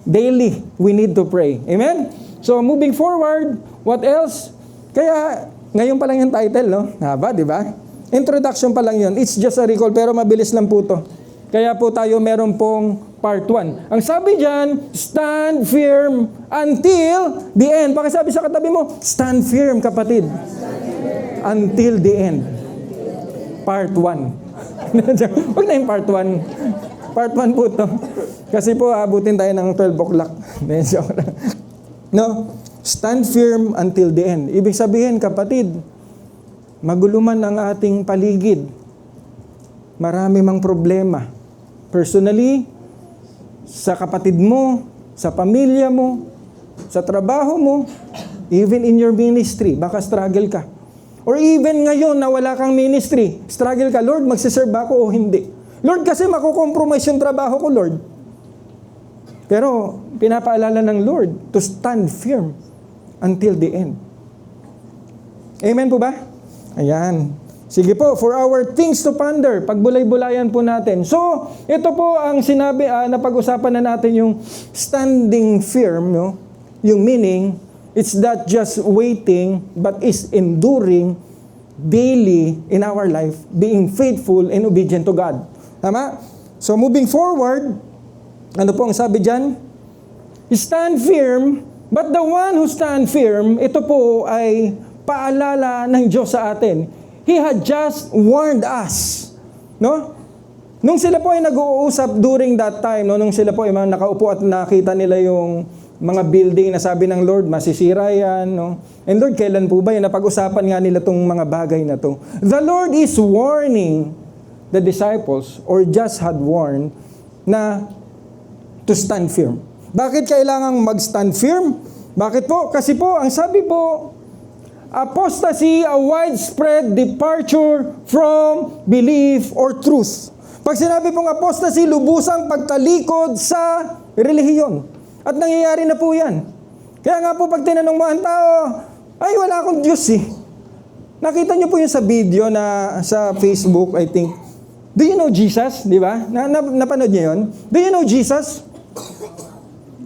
Daily, we need to pray. Amen? So moving forward, what else? Kaya, ngayon pa lang yung title, no? Haba, di ba? Introduction pa lang yun. It's just a recall, pero mabilis lang po to. Kaya po tayo meron pong part 1. Ang sabi dyan, stand firm until the end. Pakisabi sa katabi mo, stand firm, kapatid. Until the end. Part 1. Huwag na yung part 1. Part 1 po to. Kasi po, abutin tayo ng 12 o'clock. No? Stand firm until the end. Ibig sabihin, kapatid, magulo man ang ating paligid, marami mang problema. Personally, sa kapatid mo, sa pamilya mo, sa trabaho mo, even in your ministry, baka struggle ka. Or even ngayon na wala kang ministry, struggle ka, Lord, magsiserve ako o hindi? Lord, kasi makukompromise yung trabaho ko, Lord. Pero, pinapaalala ng Lord to stand firm until the end. Amen po ba? Ayan. Sige po, for our things to ponder, pagbulay-bulayan po natin. So, ito po ang sinabi, napag-usapan na natin yung standing firm, no? Yung meaning, it's not just waiting, but is enduring daily in our life, being faithful and obedient to God. Tama? So, moving forward, ano po ang sabi dyan? Stand firm, but the one who stand firm, ito po ay paalala ng Diyos sa atin. He had just warned us. No? Nung sila po ay nag-uusap during that time, no? Nung sila po ay nakaupo at nakita nila yung mga building na sabi ng Lord, masisira yan. No? And Lord, kailan po ba yan? Napag-usapan nga nila itong mga bagay na to. The Lord is warning the disciples, or just had warned, na to stand firm. Bakit kailangang mag-stand firm? Bakit po? Kasi po, ang sabi po, apostasy, a widespread departure from belief or truth. Pag sinabi pong apostasy, lubusang pagtalikod sa relihiyon. At nangyayari na po yan. Kaya nga po pag tinanong mo ang tao, ay wala akong Diyos eh. Nakita niyo po yun sa video na sa Facebook, I think. Do you know Jesus? Di ba? Napanood niyo yun? Do you know Jesus?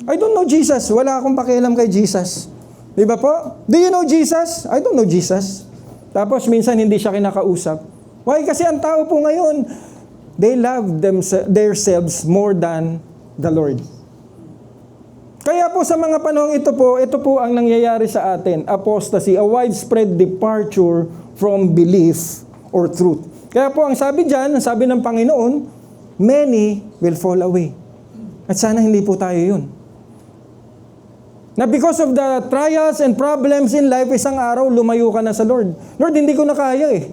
I don't know Jesus. Wala akong pakialam kay Jesus. Di ba po? Do you know Jesus? I don't know Jesus. Tapos minsan hindi siya kinakausap. Why? Kasi ang tao po ngayon, they love themselves more than the Lord. Kaya po sa mga panahong ito po ang nangyayari sa atin. Apostasy, a widespread departure from belief or truth. Kaya po ang sabi dyan, ang sabi ng Panginoon, many will fall away. At sana hindi po tayo yun. Na because of the trials and problems in life, isang araw lumayo ka na sa Lord. Lord, hindi ko na kaya eh.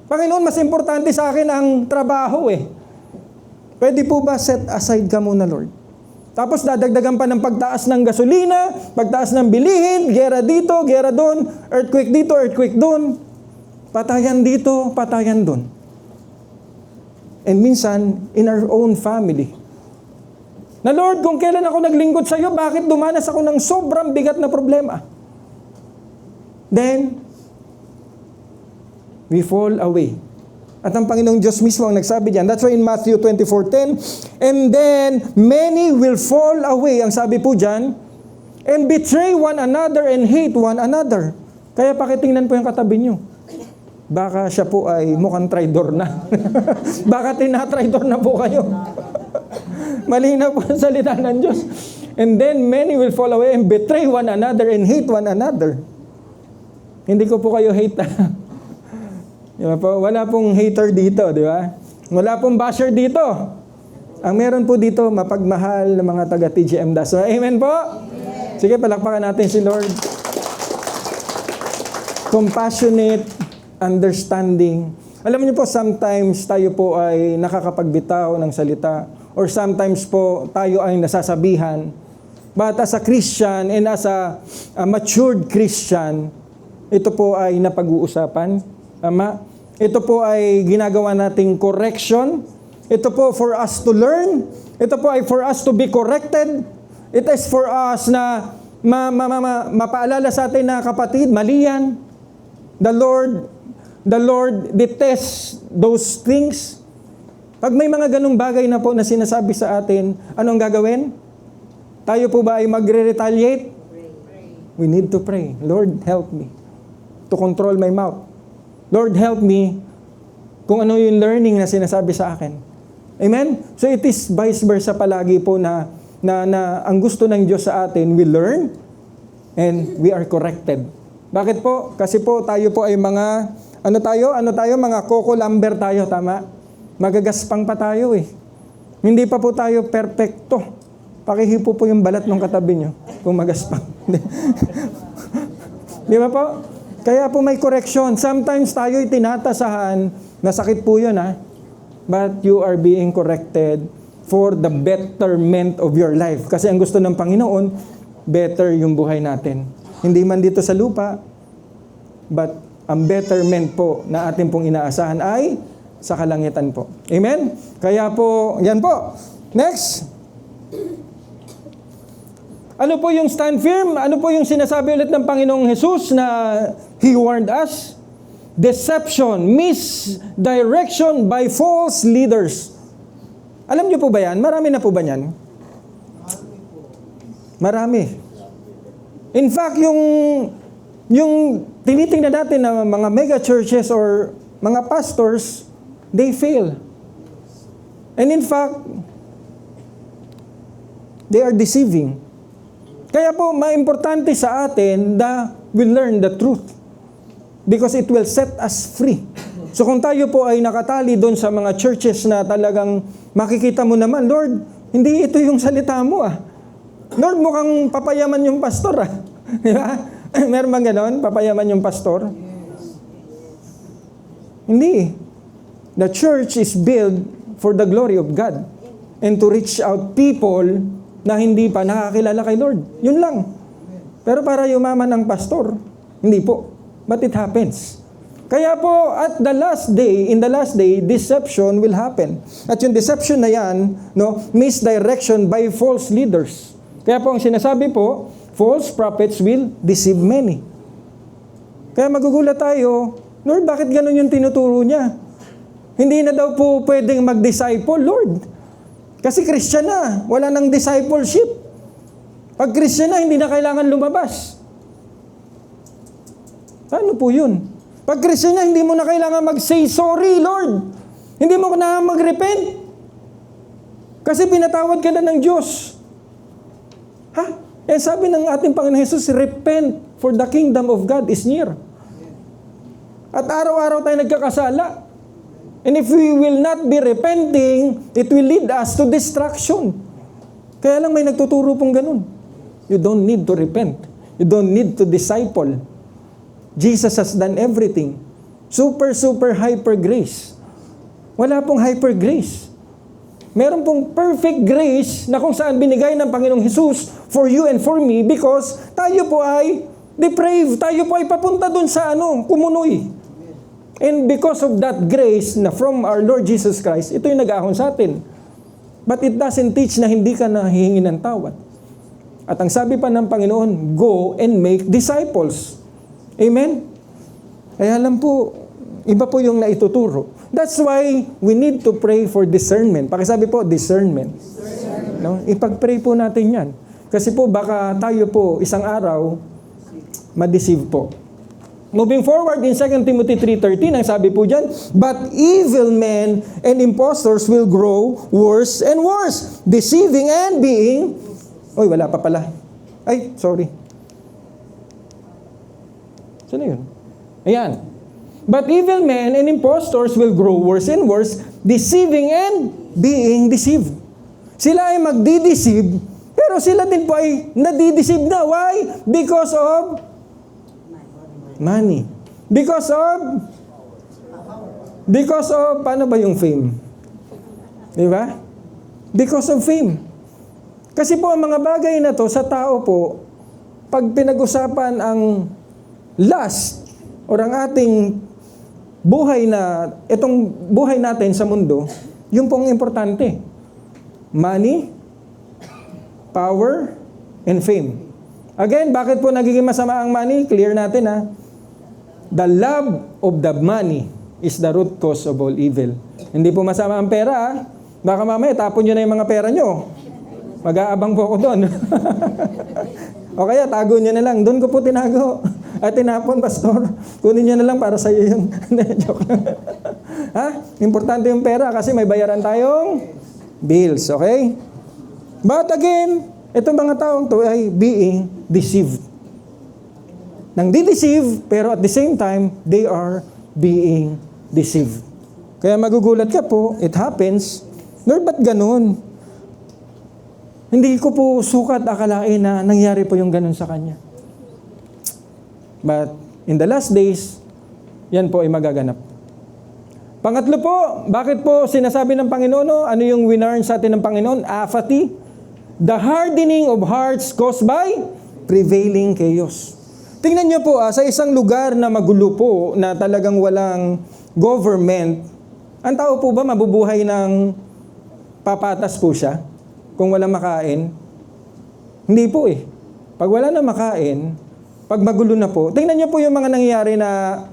Panginoon, mas importante sa akin ang trabaho eh. Pwede po ba set aside ka muna, Lord? Tapos dadagdagan pa ng pagtaas ng gasolina, pagtaas ng bilihin, gera dito, gera doon, earthquake dito, earthquake doon. Patayan dito, patayan doon. And minsan, in our own family. Na Lord, kung kailan ako naglingkod sa iyo, bakit dumanas ako ng sobrang bigat na problema? Then, we fall away. At ang Panginoong Diyos mismo ang nagsabi diyan. That's why in Matthew 24:10, and then many will fall away, ang sabi po diyan, and betray one another and hate one another. Kaya pakitingnan po yung katabi niyo. Baka siya po ay mukhang traidor na. Baka tinatraidor na po kayo. Malinaw po ang salita ng Diyos. And then many will fall away and betray one another and hate one another. Hindi ko po kayo hate. Diba po? Wala pong hater dito, di ba? Wala pong basher dito. Ang meron po dito, mapagmahal na mga taga TGM Daso. Amen po? Sige, palakpakan natin si Lord. Compassionate, understanding. Alam niyo po, sometimes tayo po ay nakakapagbitaw ng salita, or sometimes po tayo ay nasasabihan. But as a Christian and as a matured Christian, ito po ay napag-uusapan. Ama, ito po ay ginagawa nating correction. Ito po for us to learn. Ito po ay for us to be corrected. It is for us na mapaalala sa atin na kapatid, mali yan. The Lord detests those things. Pag may mga ganung bagay na po na sinasabi sa atin, anong gagawin? Tayo po ba ay magre-retaliate? We need to pray. Lord, help me to control my mouth. Lord, help me kung ano yung learning na sinasabi sa akin. Amen? So it is vice versa palagi po na ang gusto ng Diyos sa atin, we learn and we are corrected. Bakit po? Kasi po tayo po ay mga, ano tayo? Mga coco lumber tayo, tama? Magagaspang pa tayo eh. Hindi pa po tayo perfecto. Pakihipo po yung balat ng katabi nyo kung magaspang. Di ba po? Kaya po may correction. Sometimes tayo tinatasahan, nasakit po yun ha. But you are being corrected for the betterment of your life. Kasi ang gusto ng Panginoon, better yung buhay natin. Hindi man dito sa lupa, but ang betterment po na atin pong inaasahan ay sa kalangitan po. Amen? Kaya po, yan po. Next. Ano po yung stand firm? Ano po yung sinasabi ulit ng Panginoong Jesus na He warned us? Deception, misdirection by false leaders. Alam niyo po ba yan? Marami na po ba yan? Marami. In fact, yung tinitingnan natin na mga mega churches or mga pastors, they fail. And in fact, they are deceiving. Kaya po, maimportante sa atin na we learn the truth. Because it will set us free. So kung tayo po ay nakatali doon sa mga churches na talagang makikita mo naman, Lord, hindi ito yung salita mo ah. Lord, mukhang papayaman yung pastor ah. Di ba? Meron bang ganon? Papayaman yung pastor? Hindi. The church is built for the glory of God and to reach out people na hindi pa nakakilala kay Lord. Yun lang. Pero para yumaman ang pastor, hindi po. But it happens. Kaya po, in the last day, deception will happen. At yung deception na yan, misdirection by false leaders. Kaya po ang sinasabi po, false prophets will deceive many. Kaya magugulat tayo, Lord, bakit ganun yung tinuturo niya? Hindi na daw po pwedeng mag-disciple, Lord. Kasi Christian na, wala nang discipleship. Pag Christian na, hindi na kailangan lumabas. Ano po yun? Pag Christian na, hindi mo na kailangan mag-say sorry, Lord. Hindi mo na mag-repent. Kasi pinatawad ka na ng Diyos. Ha? Eh sabi ng ating Panginoon Jesus, repent for the kingdom of God is near. At araw-araw tayo nagkakasala. And if we will not be repenting, it will lead us to destruction. Kaya lang may nagtuturo pong ganun. You don't need to repent. You don't need to disciple. Jesus has done everything. Super, hyper grace. Wala pong hyper grace. Meron pong perfect grace na kung saan binigay ng Panginoong Hesus for you and for me because tayo po ay depraved. Tayo po ay papunta dun sa kumunoy. And because of that grace na from our Lord Jesus Christ, ito yung nag-ahon sa atin. But it doesn't teach na hindi ka nahihingi ng tawad. At ang sabi pa ng Panginoon, go and make disciples. Amen? Kaya alam po, iba po yung naituturo. That's why we need to pray for discernment. Pakisabi po, discernment. No? Ipag-pray po natin yan. Kasi po baka tayo po isang araw ma-deceive po. Moving forward in 2 Timothy 3:13, ang sabi po dyan, but evil men and impostors will grow worse and worse, deceiving and being... Oy, wala pa pala. Ay, sorry. Saan na yun? Ayan. But evil men and impostors will grow worse and worse, deceiving and being deceived. Sila ay magdi-deceive, pero sila din po ay nadi-deceive na. Why? Because of money. Because of, paano ba yung fame? Di ba? Because of fame. Kasi po ang mga bagay na to sa tao po, pag pinag-usapan ang lust or ang ating buhay itong buhay natin sa mundo, yung pong importante. Money, power, and fame. Again, bakit po nagiging masama ang money? Clear natin ha. The love of the money is the root cause of all evil. Hindi po masama ang pera ha. Baka mamaya tapon nyo na yung mga pera nyo. Mag-aabang po ako doon. O kaya tago nyo na lang. Doon ko po tinago. At tinapon, pastor. Kunin nyo na lang para sa iyo yung... Joke lang. Ha? Importante yung pera kasi may bayaran tayong bills. Okay? But again, itong mga taong to ay being deceived. Nang di-deceive, pero at the same time, they are being deceived. Kaya magugulat ka po, it happens. Lord, ba't ganun? Hindi ko po sukat akalain na nangyari po yung ganun sa kanya. But in the last days, yan po ay magaganap. Pangatlo po, bakit po sinasabi ng Panginoon, ano yung winarn sa atin ng Panginoon? Apathy. The hardening of hearts caused by prevailing chaos. Tingnan niyo po, sa isang lugar na magulo po, na talagang walang government, ang tao po ba mabubuhay ng papatas po siya? Kung walang makain? Hindi po eh. Pag wala na makain, pag magulo na po, tingnan niyo po yung mga nangyayari na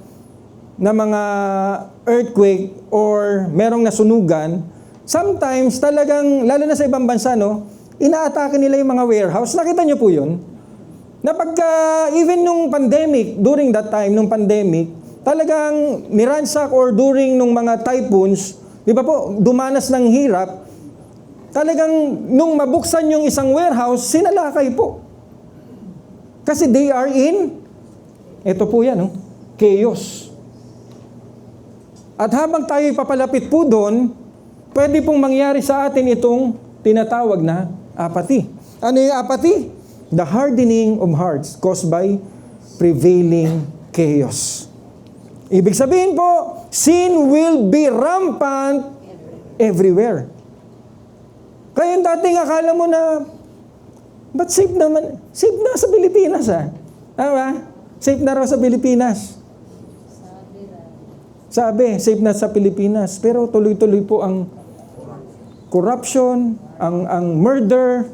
mga earthquake or merong nasunugan, sometimes talagang, lalo na sa ibang bansa, inaatake nila yung mga warehouse. Nakita niyo po yun? Na pagka, even nung pandemic, during that time, nung pandemic, talagang niransak or during nung mga typhoons, di ba po, dumanas ng hirap, talagang nung mabuksan yung isang warehouse, sinalakay po. Kasi they are in, ito po yan, chaos. At habang tayo papalapit po doon, pwede pong mangyari sa atin itong tinatawag na apathy. Ano yung apathy? The hardening of hearts caused by prevailing chaos. Ibig sabihin po, sin will be rampant everywhere. Kaya yung dating akala mo na, ba't safe naman? Safe na sa Pilipinas Tama? Safe na raw sa Pilipinas. Sabi, safe na sa Pilipinas. Pero tuloy-tuloy po ang corruption, ang murder,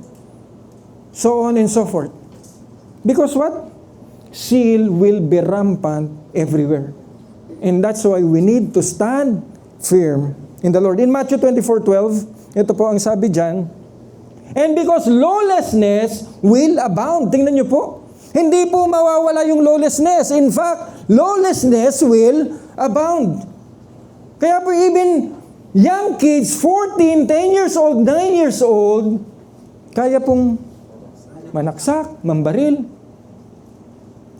so on and so forth. Because what? Sin will be rampant everywhere. And that's why we need to stand firm in the Lord. In Matthew 24:12, ito po ang sabi dyan, and because lawlessness will abound. Tingnan nyo po. Hindi po mawawala yung lawlessness. In fact, lawlessness will abound. Kaya po even young kids, 14, 10 years old, 9 years old, kaya pong manaksak, mambaril.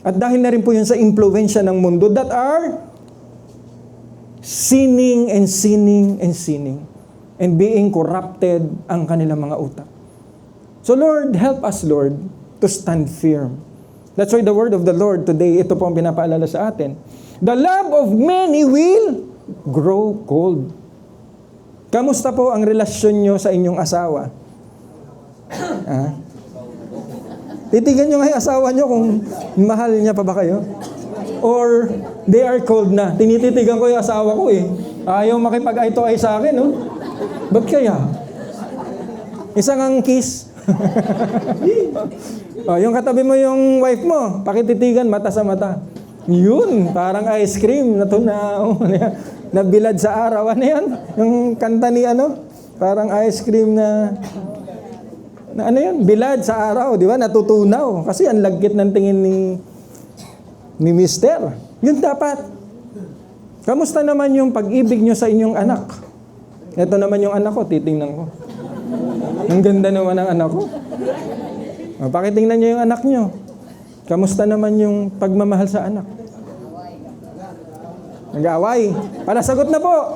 At dahil na rin po yun sa impluwensya ng mundo that are sinning and sinning and sinning and being corrupted ang kanilang mga utak. So Lord, help us Lord to stand firm. That's why the word of the Lord today, ito po ang pinapaalala sa atin. the love of many will grow cold. Kamusta po ang relasyon nyo sa inyong asawa? Titigan nyo nga yung asawa nyo kung mahal niya pa ba kayo? Or they are cold na. Tinititigan ko yung asawa ko eh. Ayaw makipag-eye to eye sa akin, no? Ba't kaya? Isang ang kiss. Yung katabi mo yung wife mo, pakititigan mata sa mata. Yun, parang ice cream na tunaw. Nabilad sa araw. Ano yan? Yung kanta ni parang ice cream na ano yun? Bilad sa araw, di ba? Natutunaw. Kasi ang lagkit ng tingin ni Mister. Yun dapat. Kamusta naman yung pag-ibig nyo sa inyong anak? Ito naman yung anak ko, titingnan ko. Ang ganda naman ng anak ko. Pakitingnan nyo yung anak nyo. Kamusta naman yung pagmamahal sa anak? Nag-away. Palasagot na po.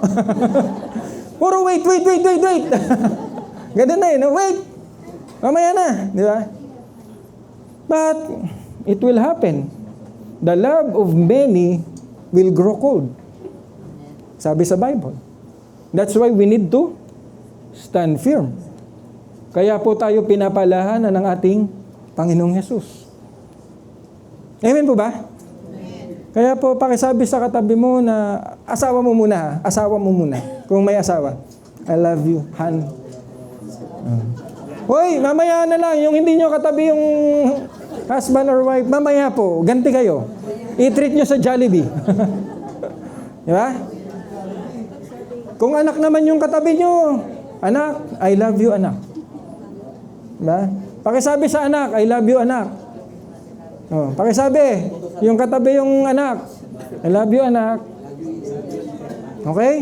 Puro wait. Ganun na no? Wait. Mamaya na. Di ba? But, it will happen. The love of many will grow cold. Sabi sa Bible. That's why we need to stand firm. Kaya po tayo pinapalahanan ng ating Panginoong Hesus. Amen po ba? Kaya po, pakisabi sa katabi mo na asawa mo muna. Asawa mo muna. Kung may asawa. I love you, Han. Hoy, mamaya na lang. Yung hindi nyo katabi yung husband or wife, mamaya po, ganti kayo. I-treat nyo sa Jollibee. Di ba? Kung anak naman yung katabi nyo, anak, I love you, anak. Diba? Pakisabi sa anak, I love you, anak. Pakisabi, yung katabi yung anak, I love you, anak. Okay?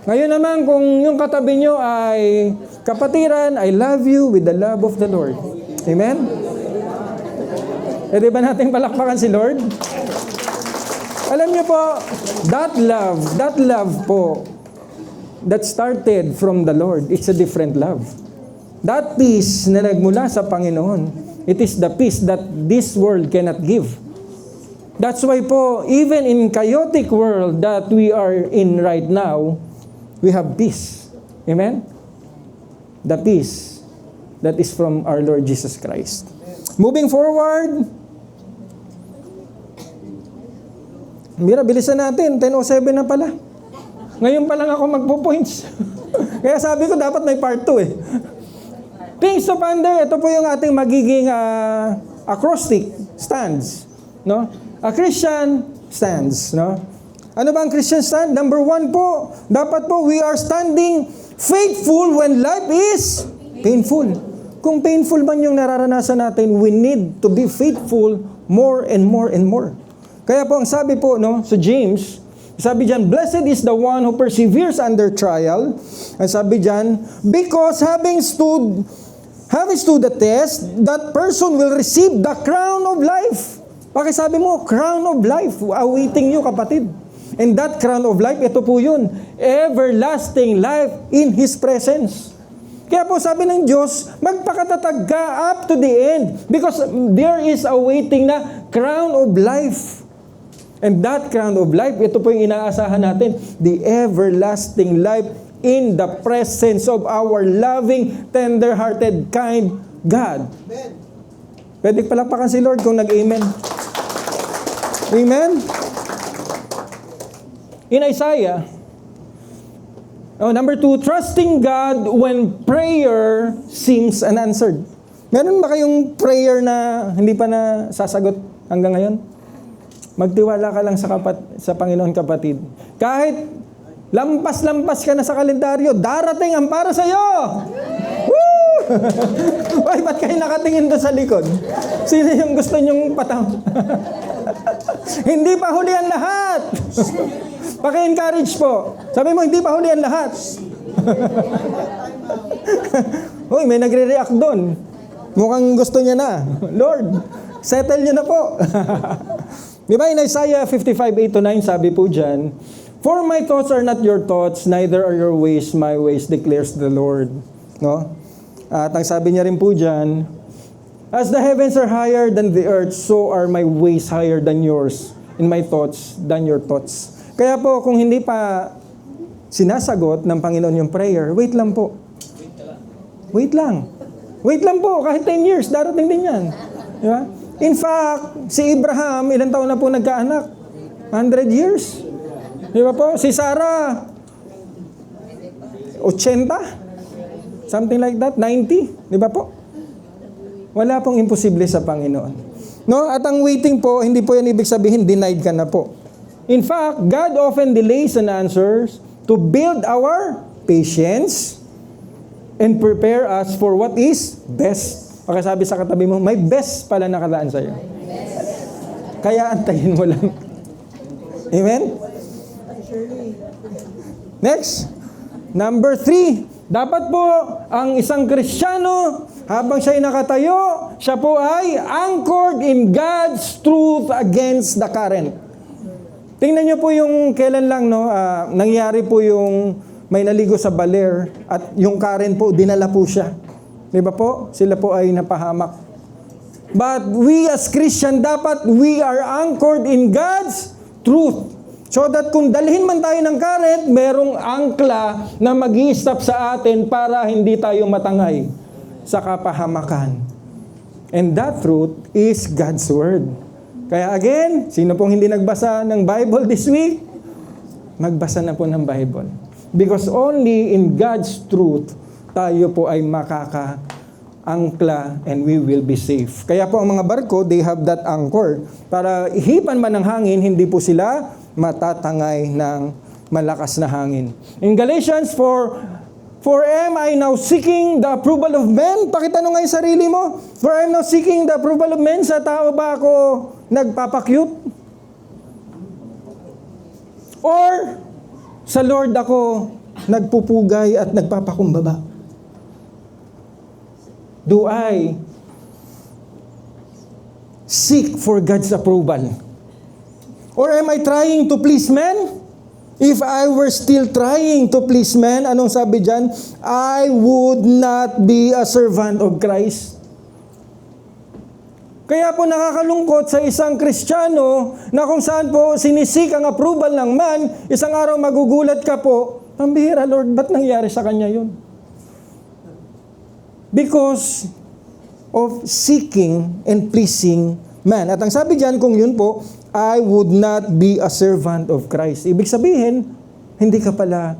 Ngayon naman, kung yung katabi nyo ay kapatiran, I love you with the love of the Lord. Amen? Di ba natin palakpakan si Lord? Alam niyo po, that love po, that started from the Lord, it's a different love. That peace na nagmula sa Panginoon, it is the peace that this world cannot give. That's why po, even in chaotic world that we are in right now, we have peace. Amen? The peace that is from our Lord Jesus Christ. Moving forward, Mira, bilisan natin. 10:07 na pala. Ngayon pa lang ako magpo-points. Kaya sabi ko dapat may part 2 eh. Things to ponder. Ito po yung ating magiging acrostic stands. No? A Christian stands. No? Ano ba ang Christian stand? Number 1 po, dapat po we are standing faithful when life is painful. Kung painful man yung nararanasan natin, we need to be faithful more and more and more. Kaya po ang sabi po sa James, sabi diyan, blessed is the one who perseveres under trial. Ang sabi diyan, because having stood the test, that person will receive the crown of life. Pakisabi mo, crown of life awaiting you, kapatid. And that crown of life, ito po yun, everlasting life in His presence. Kaya po sabi ng Diyos, magpakatatag ka up to the end because there is a waiting na crown of life. And that crown of life, ito po yung inaasahan natin, the everlasting life in the presence of our loving, tender-hearted, kind God. Amen. Pwede palakpakan si Lord kung nag-amen. Amen? In Isaiah, number 2, trusting God when prayer seems unanswered. Meron ba kayong prayer na hindi pa na sasagot hanggang ngayon? Magtiwala ka lang sa Panginoon, kapatid. Kahit lampas-lampas ka na sa kalendaryo, darating ang para sa'yo! Woo! Ay, ba't kayo nakatingin doon sa likod? Sino yung gusto nyong patang? Hindi pa huli ang lahat! Paki-encourage po. Sabi mo, hindi pa huli ang lahat. Uy, may nagre-react doon. Mukhang gusto niya na. Lord, settle niyo na po. Di ba in Isaiah 55:8-9, sabi po dyan, for my thoughts are not your thoughts, neither are your ways my ways, declares the Lord. No? At ang sabi niya rin po dyan, as the heavens are higher than the earth, so are my ways higher than yours, in my thoughts than your thoughts. Kaya po, kung hindi pa sinasagot ng Panginoon yung prayer, wait lang po. Wait lang. Wait lang po, kahit 10 years, darating din yan. Di ba? In fact, si Abraham, ilang taon na po nagkaanak? 100 years. Di ba po? Si Sarah, 80? Something like that, 90? Di ba po? Wala pong imposible sa Panginoon. No? At ang waiting po, hindi po yan ibig sabihin, denied ka na po. In fact, God often delays an answers to build our patience and prepare us for what is best. Pagkasabi sa katabi mo, may best pala nakalaan sa'yo. Kaya antayin mo lang. Amen? Next. Number 3. Dapat po, ang isang Kristiyano, habang siya'y nakatayo, siya po ay anchored in God's truth against the current. Tingnan niyo po yung kailan lang, nangyari po yung may naligo sa baler at yung current po, dinala po siya. Di ba po? Sila po ay napahamak. But we as Christian, dapat we are anchored in God's truth. So that kung dalhin man tayo ng current, merong angkla na mag-i-stop sa atin para hindi tayo matangay sa kapahamakan. And that truth is God's Word. Kaya again, sino pong hindi nagbasa ng Bible this week? Magbasa na po ng Bible. Because only in God's truth, tayo po ay makaka-angkla and we will be safe. Kaya po ang mga barko, they have that anchor. Para ihipan man ng hangin, hindi po sila matatangay ng malakas na hangin. In Galatians 4, For am I now seeking the approval of men? Pakitanong nga yung sarili mo. For I am now seeking the approval of men. Sa tao ba ako nagpapakyut? Or sa Lord ako nagpupugay at nagpapakumbaba? Do I seek for God's approval? Or am I trying to please men? If I were still trying to please men, anong sabi dyan? I would not be a servant of Christ. Kaya po nakakalungkot sa isang Kristiyano na kung saan po sinisik ang approval ng man, isang araw magugulat ka po, pambihira, Lord, ba't nangyari sa kanya yun? Because of seeking and pleasing man. At ang sabi dyan, kung yun po, I would not be a servant of Christ. Ibig sabihin, hindi ka pala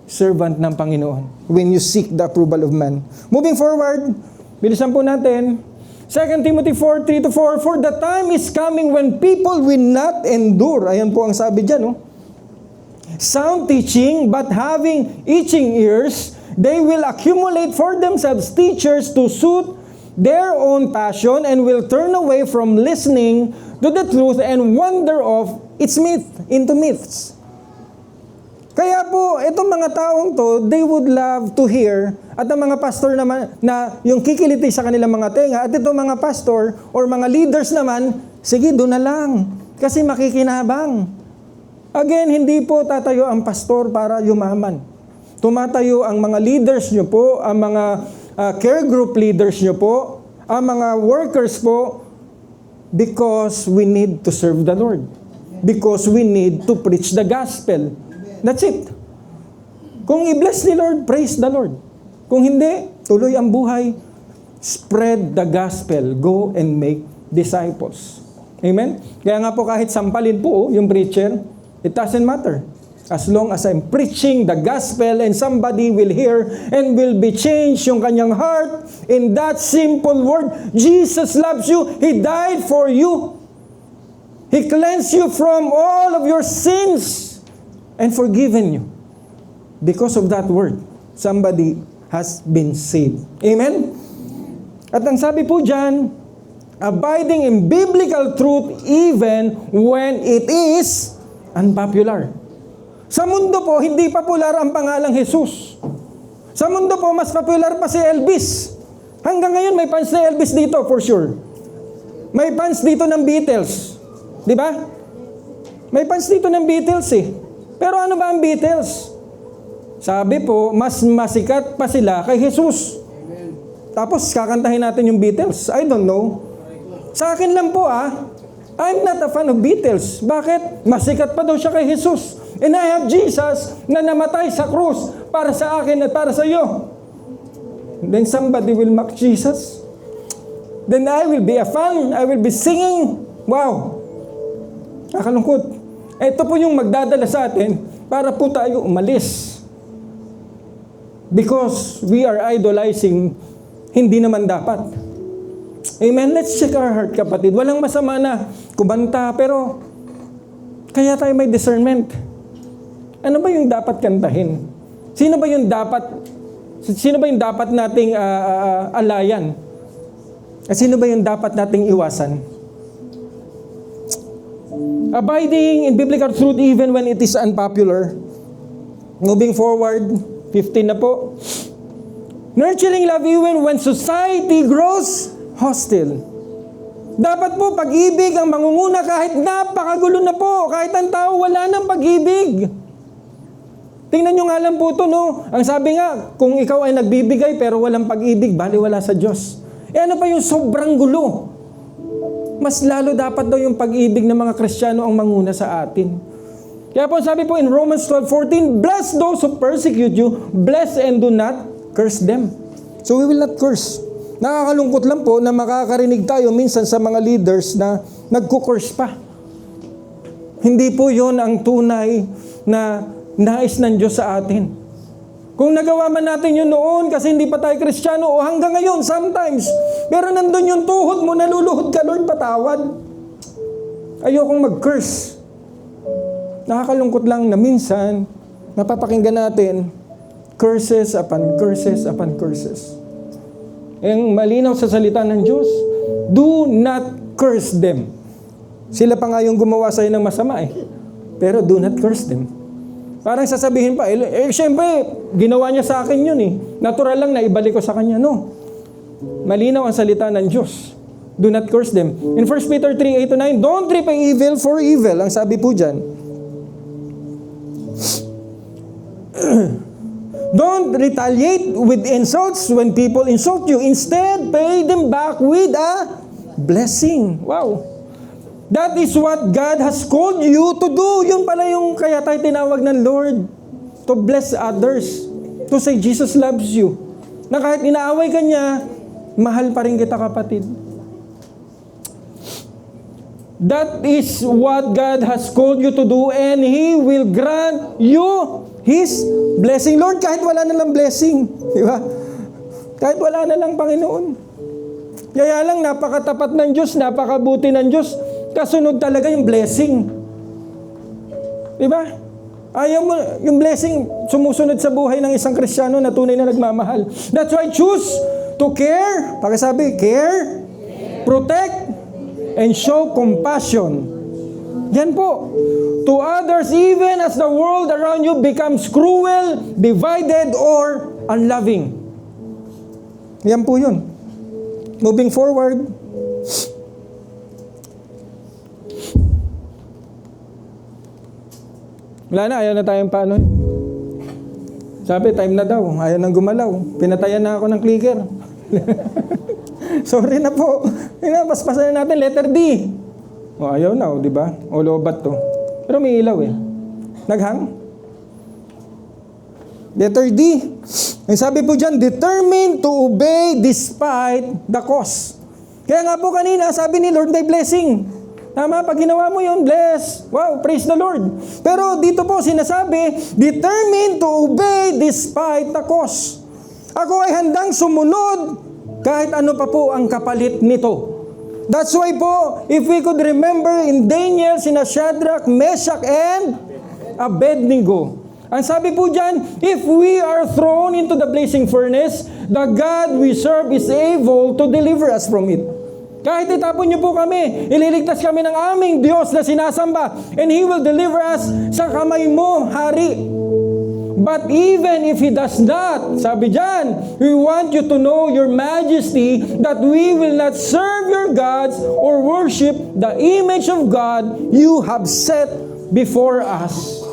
servant ng Panginoon when you seek the approval of man. Moving forward, bilisan po natin. 2 Timothy 4:3-4, For the time is coming when people will not endure. Ayan po ang sabi dyan, no? Sound teaching, but having itching ears, they will accumulate for themselves teachers to suit their own passion and will turn away from listening to the truth and wander off its into myths. Kaya po, itong mga taong to, they would love to hear, at ang mga pastor naman, na yung kikiliti sa kanilang mga tenga, at itong mga pastor or mga leaders naman, sige, doon na lang, kasi makikinabang. Again, hindi po tatayo ang pastor para yumaman. Tumatayo ang mga leaders nyo po, ang mga care group leaders nyo po, ang mga workers po, because we need to serve the Lord. Because we need to preach the gospel. That's it. Kung i-bless ni Lord, praise the Lord. Kung hindi, tuloy ang buhay. Spread the gospel. Go and make disciples. Amen? Kaya nga po kahit sampalin po yung preacher, it doesn't matter. As long as I'm preaching the gospel and somebody will hear and will be changed yung kanyang heart in that simple word, Jesus loves you. He died for you. He cleansed you from all of your sins and forgiven you. Because of that word, somebody has been saved. Amen? At ang sabi po dyan, abiding in biblical truth even when it is unpopular. Sa mundo po, hindi popular ang pangalang Jesus. Sa mundo po, mas popular pa si Elvis. Hanggang ngayon, may fans na Elvis dito, for sure. May fans dito ng Beatles. Di ba? May fans dito ng Beatles eh. Pero ano ba ang Beatles? Sabi po, mas masikat pa sila kay Jesus. Tapos, kakantahin natin yung Beatles. I don't know. Sa akin lang po I'm not a fan of Beatles. Bakit? Masikat pa daw siya kay Jesus. And I have Jesus na namatay sa krus para sa akin at para sa iyo. Then somebody will mock Jesus. Then I will be a fan. I will be singing. Wow! Nakalungkot. Ito po yung magdadala sa atin para po tayo umalis. Because we are idolizing, hindi naman dapat. Amen? Let's check our heart, kapatid. Walang masama na kumanta, pero kaya tayo may discernment. Ano ba yung dapat kantahin? Sino ba yung dapat nating alayan? At sino ba yung dapat nating iwasan? Abiding in biblical truth even when it is unpopular. Moving forward, 15 na po. Nurturing love even when society grows hostile. Dapat po pag-ibig ang mangunguna kahit napakagulo na po. Kahit ang tao wala ng pag-ibig. Tingnan nyo nga lang po ito, no? Ang sabi nga, kung ikaw ay nagbibigay pero walang pag-ibig, bali wala sa Diyos. Ano pa yung sobrang gulo? Mas lalo dapat daw yung pag-ibig ng mga Kristiyano ang manguna sa atin. Kaya po sabi po in Romans 12:14, bless those who persecute you, bless and do not curse them. So we will not curse. Nakakalungkot lang po na makakarinig tayo minsan sa mga leaders na nagko-curse pa. Hindi po yon ang tunay na nais ng Diyos sa atin. Kung nagawa man natin yun noon kasi hindi pa tayo Kristiyano o hanggang ngayon sometimes, pero nandun yung tuhod mo, naluluhod ka, Lord, patawad. Ayokong mag-curse. Nakakalungkot lang na minsan, napapakinggan natin, curses upon curses upon curses. Ang malinaw sa salita ng Diyos, do not curse them. Sila pa nga yung gumawa sa'yo ng masama eh. Pero do not curse them. Parang sasabihin pa, syempre, ginawa niya sa akin yun eh. Natural lang na ibalik ko sa kanya. No. Malinaw ang salita ng Diyos. Do not curse them. In 1 Peter 3:8-9, don't repay evil for evil. Ang sabi po dyan. Don't retaliate with insults when people insult you. Instead, pay them back with a blessing. Wow. That is what God has called you to do. Yun pala yung kaya tayo tinawag ng Lord. To bless others. To say Jesus loves you. Na kahit inaaway ka niya, mahal pa rin kita, kapatid. That is what God has called you to do, and He will grant you His blessing. Lord, kahit wala na lang blessing, di ba? Kahit wala na lang, Panginoon. Kaya lang, napakatapat ng Diyos, napakabuti ng Diyos, kasunod talaga yung blessing. Di ba? Ayaw mo, yung blessing, sumusunod sa buhay ng isang Kristiyano na tunay na nagmamahal. That's why choose to care, pakisabi, care, protect, and show compassion. Yan po. To others, even as the world around you becomes cruel, divided, or unloving. Yan po yun. Moving forward. Wala na, ayaw na tayong paano. Sabi, time na daw. Ayaw nang gumalaw. Pinatayan na ako ng clicker. Sorry na po. Paspasan na natin, letter D. O, ayaw na, di ba? O, lobat to. Pero may ilaw eh. Naghang? Letter D. Ang sabi po dyan, determined to obey despite the cost. Kaya nga po kanina, sabi ni Lord, may blessing. Tama, pag ginawa mo yun, bless. Wow, praise the Lord. Pero dito po sinasabi, determined to obey despite the cost. Ako ay handang sumunod kahit ano pa po ang kapalit nito. That's why po, if we could remember in Daniel, sina Shadrach, Meshach, and Abednego. Ang sabi po dyan, if we are thrown into the blazing furnace, the God we serve is able to deliver us from it. Kahit itapon niyo po kami, ililigtas kami ng aming Diyos na sinasamba, and He will deliver us sa kamay mo, Hari. But even if He does not, sabi dyan, we want you to know, Your Majesty, that we will not serve your gods or worship the image of God you have set before us.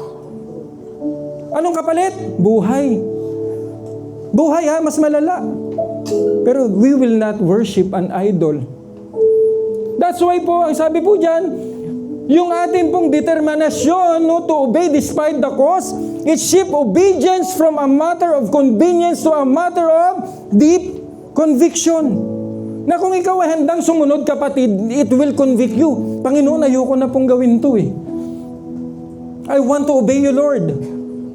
Anong kapalit? Buhay. Buhay ha, mas malala. Pero we will not worship an idol. that's why po, ang sabi po dyan, yung ating pong determinasyon, no, to obey despite the cost, it shift obedience from a matter of convenience to a matter of deep conviction. Na kung ikaw ay handang sumunod, kapatid, it will convict you. Panginoon, ayoko na pong gawin to eh. I want to obey you, Lord.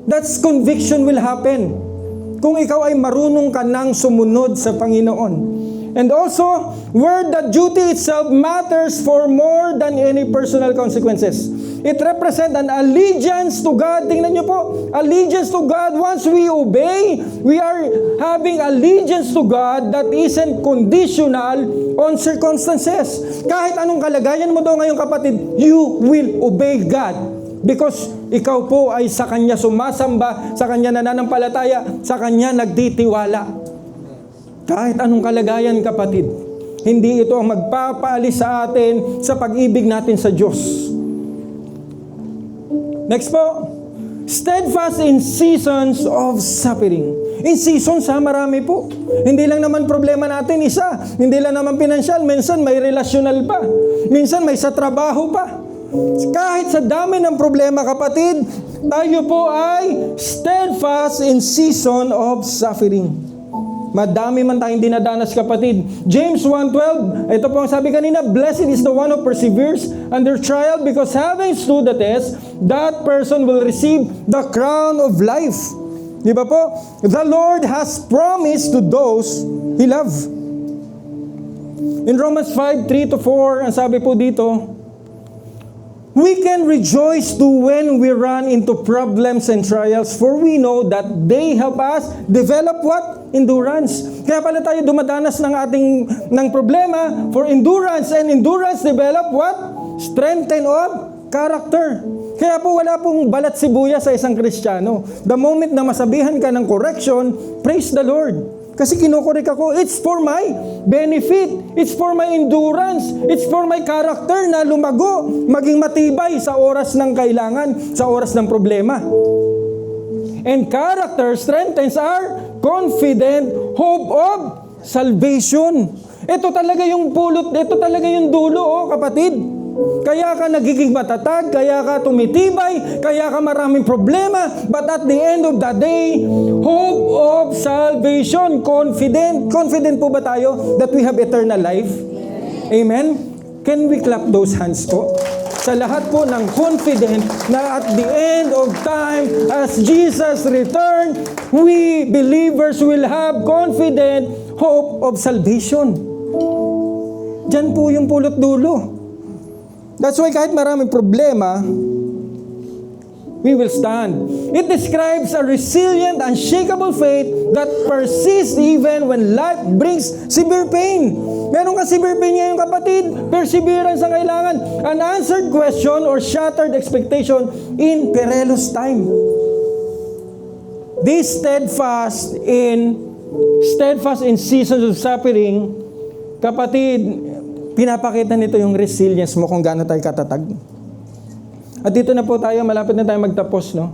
That's conviction will happen. Kung ikaw ay marunong ka nang sumunod sa Panginoon. And also, where the duty itself matters for more than any personal consequences. It represents an allegiance to God. Tingnan nyo po, allegiance to God. Once we obey, we are having allegiance to God that isn't conditional on circumstances. Kahit anong kalagayan mo daw ngayon, kapatid, you will obey God. Because ikaw po ay sa Kanya sumasamba, sa Kanya nananampalataya, sa Kanya nagtitiwala. Kahit anong kalagayan, kapatid, hindi ito ang magpapaalis sa atin sa pag-ibig natin sa Diyos. Next po, steadfast in seasons of suffering. In seasons marami po. Hindi lang naman problema natin isa. Hindi lang naman pinansyal. Minsan may relasyonal pa. Minsan may sa trabaho pa. Kahit sa dami ng problema, kapatid, tayo po ay steadfast in season of suffering. Madami man tayong dinadanas, kapatid. James 1:12, ito po ang sabi kanina, blessed is the one who perseveres under trial, because having stood the test, that person will receive the crown of life. Di ba po? The Lord has promised to those He loves. In Romans 5:3-4, ang sabi po dito, we can rejoice too when we run into problems and trials, for we know that they help us develop what? Endurance. Kaya pala tayo dumadanas ng problema for endurance, and endurance develop what? Strengthen of character. Kaya po wala pong balat sibuyas sa isang Kristiyano. The moment na masabihan ka ng correction, praise the Lord. Kasi kinukorek ako, it's for my benefit, it's for my endurance, it's for my character na lumago, maging matibay sa oras ng kailangan, sa oras ng problema. And character strengthens our confident hope of salvation. Ito talaga yung pulot, ito talaga yung dulo, kapatid. Kaya ka nagiging matatag, kaya ka tumitibay, kaya ka maraming problema, but at the end of the day, hope of salvation, confident po ba tayo that we have eternal life? Amen? Can we clap those hands po? Sa lahat po ng confident na at the end of time, as Jesus return, we believers will have confident hope of salvation. Diyan po yung pulot dulo. That's why kahit maraming problema, we will stand. It describes a resilient, unshakable faith that persists even when life brings severe pain. Meron ka severe pain ngayon, kapatid. Perseverance ang kailangan. Unanswered question or shattered expectation in perilous time. This steadfast in seasons of suffering, kapatid, pinapakita nito yung resilience mo kung gaano tayo katatag. At dito na po tayo, malapit na tayo magtapos, no?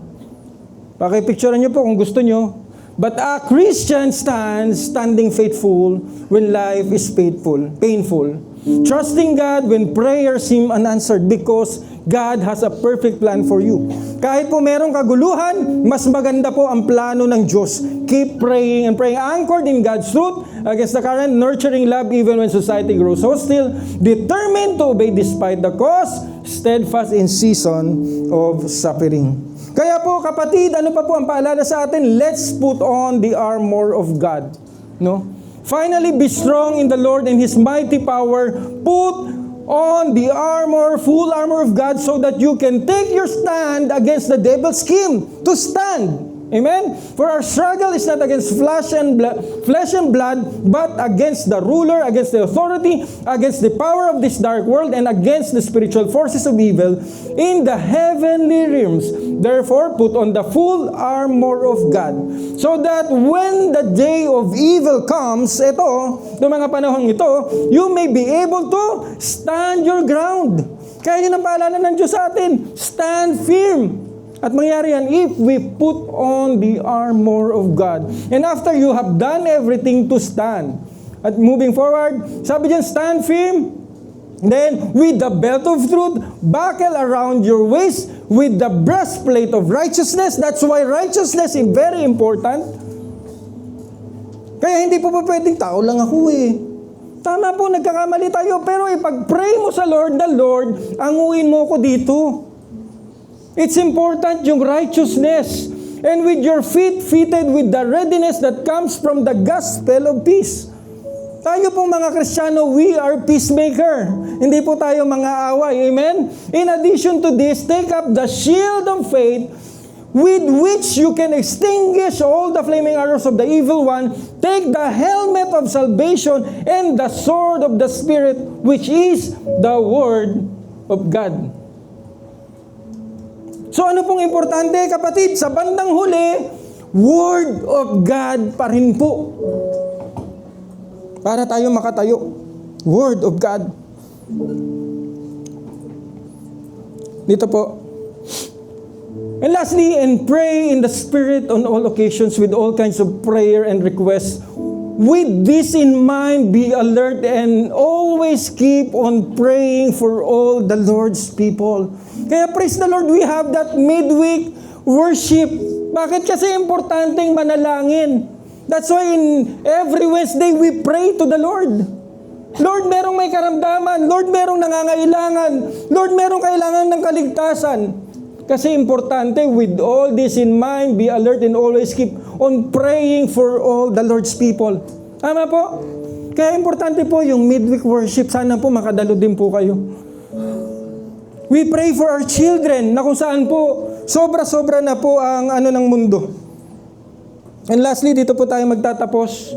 Pakipicturean nyo po kung gusto nyo. But a Christian standing faithful when life is painful. Trusting God when prayers seem unanswered, because God has a perfect plan for you. Kahit po merong kaguluhan, mas maganda po ang plano ng Diyos. Keep praying and praying, anchored in God's truth against the current, nurturing love even when society grows hostile, determined to obey despite the cost, steadfast in season of suffering. Kaya po, kapatid, ano pa po ang paalala sa atin? Let's put on the armor of God. No? Finally, be strong in the Lord and His mighty power. Put on the full armor of God, so that you can take your stand against the devil's scheme to stand. Amen? For our struggle is not against flesh and blood, but against the ruler, against the authority, against the power of this dark world, and against the spiritual forces of evil in the heavenly realms. Therefore, put on the full armor of God, so that when the day of evil comes, noong mga panahon ito, you may be able to stand your ground. Kaya yun ang paalala ng Diyos sa atin, stand firm. At mangyari yan if we put on the armor of God. And after you have done everything to stand. At moving forward, sabi dyan, stand firm. Then, with the belt of truth, buckle around your waist with the breastplate of righteousness. That's why righteousness is very important. Kaya hindi po pa pwedeng tao lang ako eh. Tama po, nagkakamali tayo. Pero ipag-pray mo sa Lord na, Lord, anguin mo ko dito. It's important yung righteousness. And with your feet fitted with the readiness that comes from the gospel of peace. Tayo pong mga Kristiyano, we are peacemaker. Hindi po tayo mga away. Amen? In addition to this, take up the shield of faith with which you can extinguish all the flaming arrows of the evil one. Take the helmet of salvation and the sword of the Spirit, which is the Word of God. So ano pong importante, kapatid? Sa bandang huli, Word of God pa rin po. Para tayo makatayo. Word of God. Dito po. And lastly, and pray in the Spirit on all occasions with all kinds of prayer and requests. With this in mind, be alert and always keep on praying for all the Lord's people. Kaya praise the Lord, we have that midweek worship. Bakit? Kasi importanteng manalangin. That's why in every Wednesday, we pray to the Lord. Lord, merong may karamdaman. Lord, merong nangangailangan. Lord, merong kailangan ng kaligtasan. Kasi importante, with all this in mind, be alert and always keep on praying for all the Lord's people. Tama po? Kaya importante po yung midweek worship. Sana po makadalo din po kayo. We pray for our children na kung saan po, sobra-sobra na po ang ng mundo. And lastly, dito po tayo magtatapos.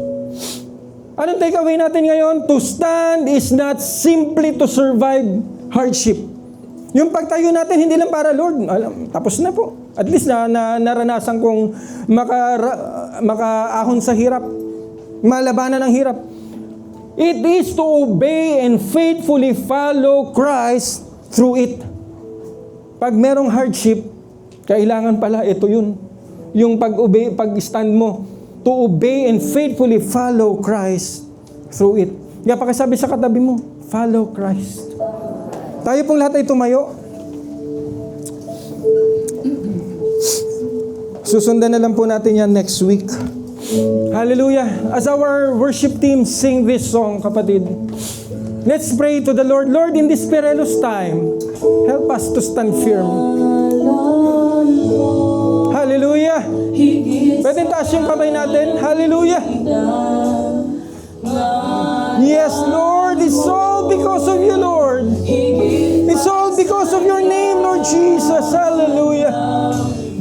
Anong takeaway natin ngayon? To stand is not simply to survive hardship. Yung pagtayo natin, hindi lang para Lord. Tapos na po. At least naranasan kong makaahon sa hirap. Malabanan ng hirap. It is to obey and faithfully follow Christ through it. Pag merong hardship, kailangan pala ito yun. Yung pag-stand mo, to obey and faithfully follow Christ through it. Kaya pakisabi sa katabi mo, follow Christ. Tayo pong lahat ay tumayo. Susundan na lang po natin yan next week. Hallelujah. As our worship team sing this song, kapatid, let's pray to the Lord. Lord, in this perilous time, help us to stand firm. Hallelujah. Pwede taas yung kamay natin. Hallelujah. Yes, Lord. It's all because of you, Lord. It's all because of your name, Lord Jesus. Hallelujah.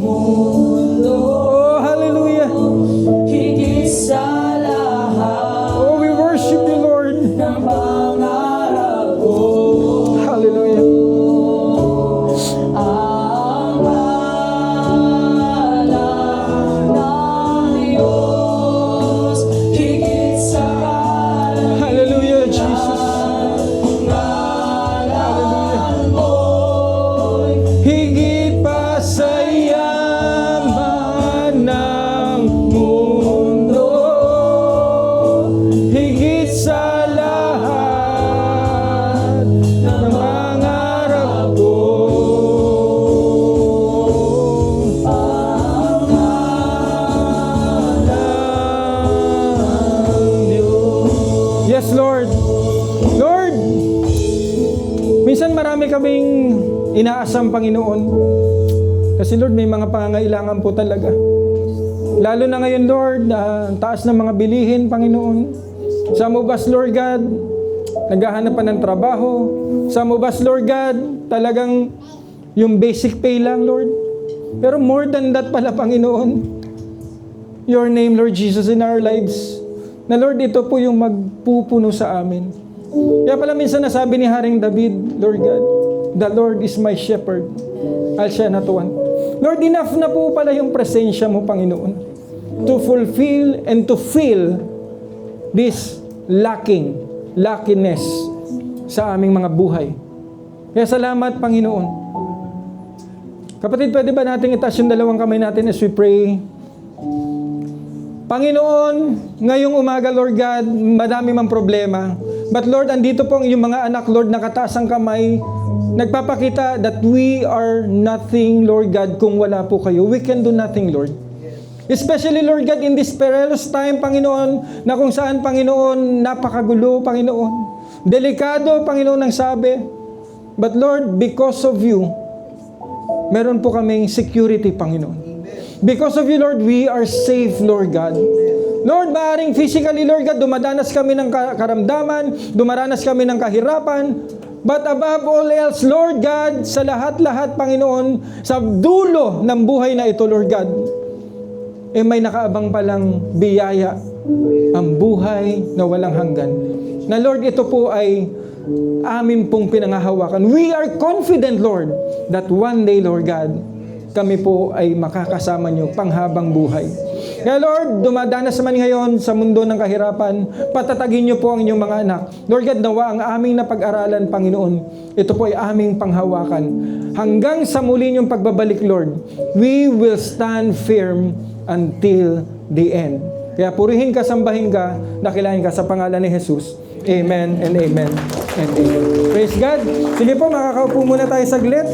Oh, hallelujah. Oh, we worship you, Lord. Hallelujah. Hallelujah, Jesus. Hallelujah. Higit pa sa yaman ng mundo, higit sa lahat ng pangarap ko, yes, Lord. Lord, minsan marami kaming inaasam, Panginoon. Kasi Lord, may mga pangangailangan po talaga. Lalo na ngayon, Lord, ang taas ng mga bilihin, Panginoon. Some of us, Lord God, naghahanap pa ng trabaho. Some of us, Lord God, talagang yung basic pay lang, Lord. Pero more than that pala, Panginoon, your name, Lord Jesus, in our lives. Na Lord, ito po yung magpupuno sa amin. Kaya pala minsan nasabi ni Haring David, Lord God, the Lord is my shepherd. I shall not want. Lord, enough na po pala yung presensya mo, Panginoon, to fulfill and to fill this lackiness sa aming mga buhay. Kaya salamat, Panginoon. Kapatid, pwede ba natin itaas yung dalawang kamay natin as we pray? Panginoon, ngayong umaga, Lord God, madami mang problema. But Lord, andito po ang iyong mga anak, Lord, nakataas ang kamay, nagpapakita that we are nothing, Lord God, kung wala po kayo. We can do nothing, Lord. Especially, Lord God, in this perilous time, Panginoon, na kung saan, Panginoon, napakagulo, Panginoon. Delikado, Panginoon, ang sabi. But Lord, because of you, meron po kaming security, Panginoon. Because of you, Lord, we are safe, Lord God. Lord, maaaring physically, Lord God, dumadanas kami ng karamdaman, dumaranas kami ng kahirapan, but above all else, Lord God, sa lahat-lahat, Panginoon, sa dulo ng buhay na ito, Lord God, may nakaabang palang biyaya, ang buhay na walang hanggan. Na Lord, ito po ay amin pong pinangahawakan. We are confident, Lord, that one day, Lord God, kami po ay makakasama niyo panghabang buhay. Kaya Lord, dumadanas naman ngayon sa mundo ng kahirapan, patatagin niyo po ang inyong mga anak. Lord God, nawa ang aming napag-aralan, Panginoon, ito po ay aming panghawakan. Hanggang sa muli niyong pagbabalik, Lord, we will stand firm until the end. Kaya purihin ka, sambahin ka, dakilain ka sa pangalan ni Jesus. Amen and amen and amen. Praise God. Sige po, makakaupo muna tayo saglit.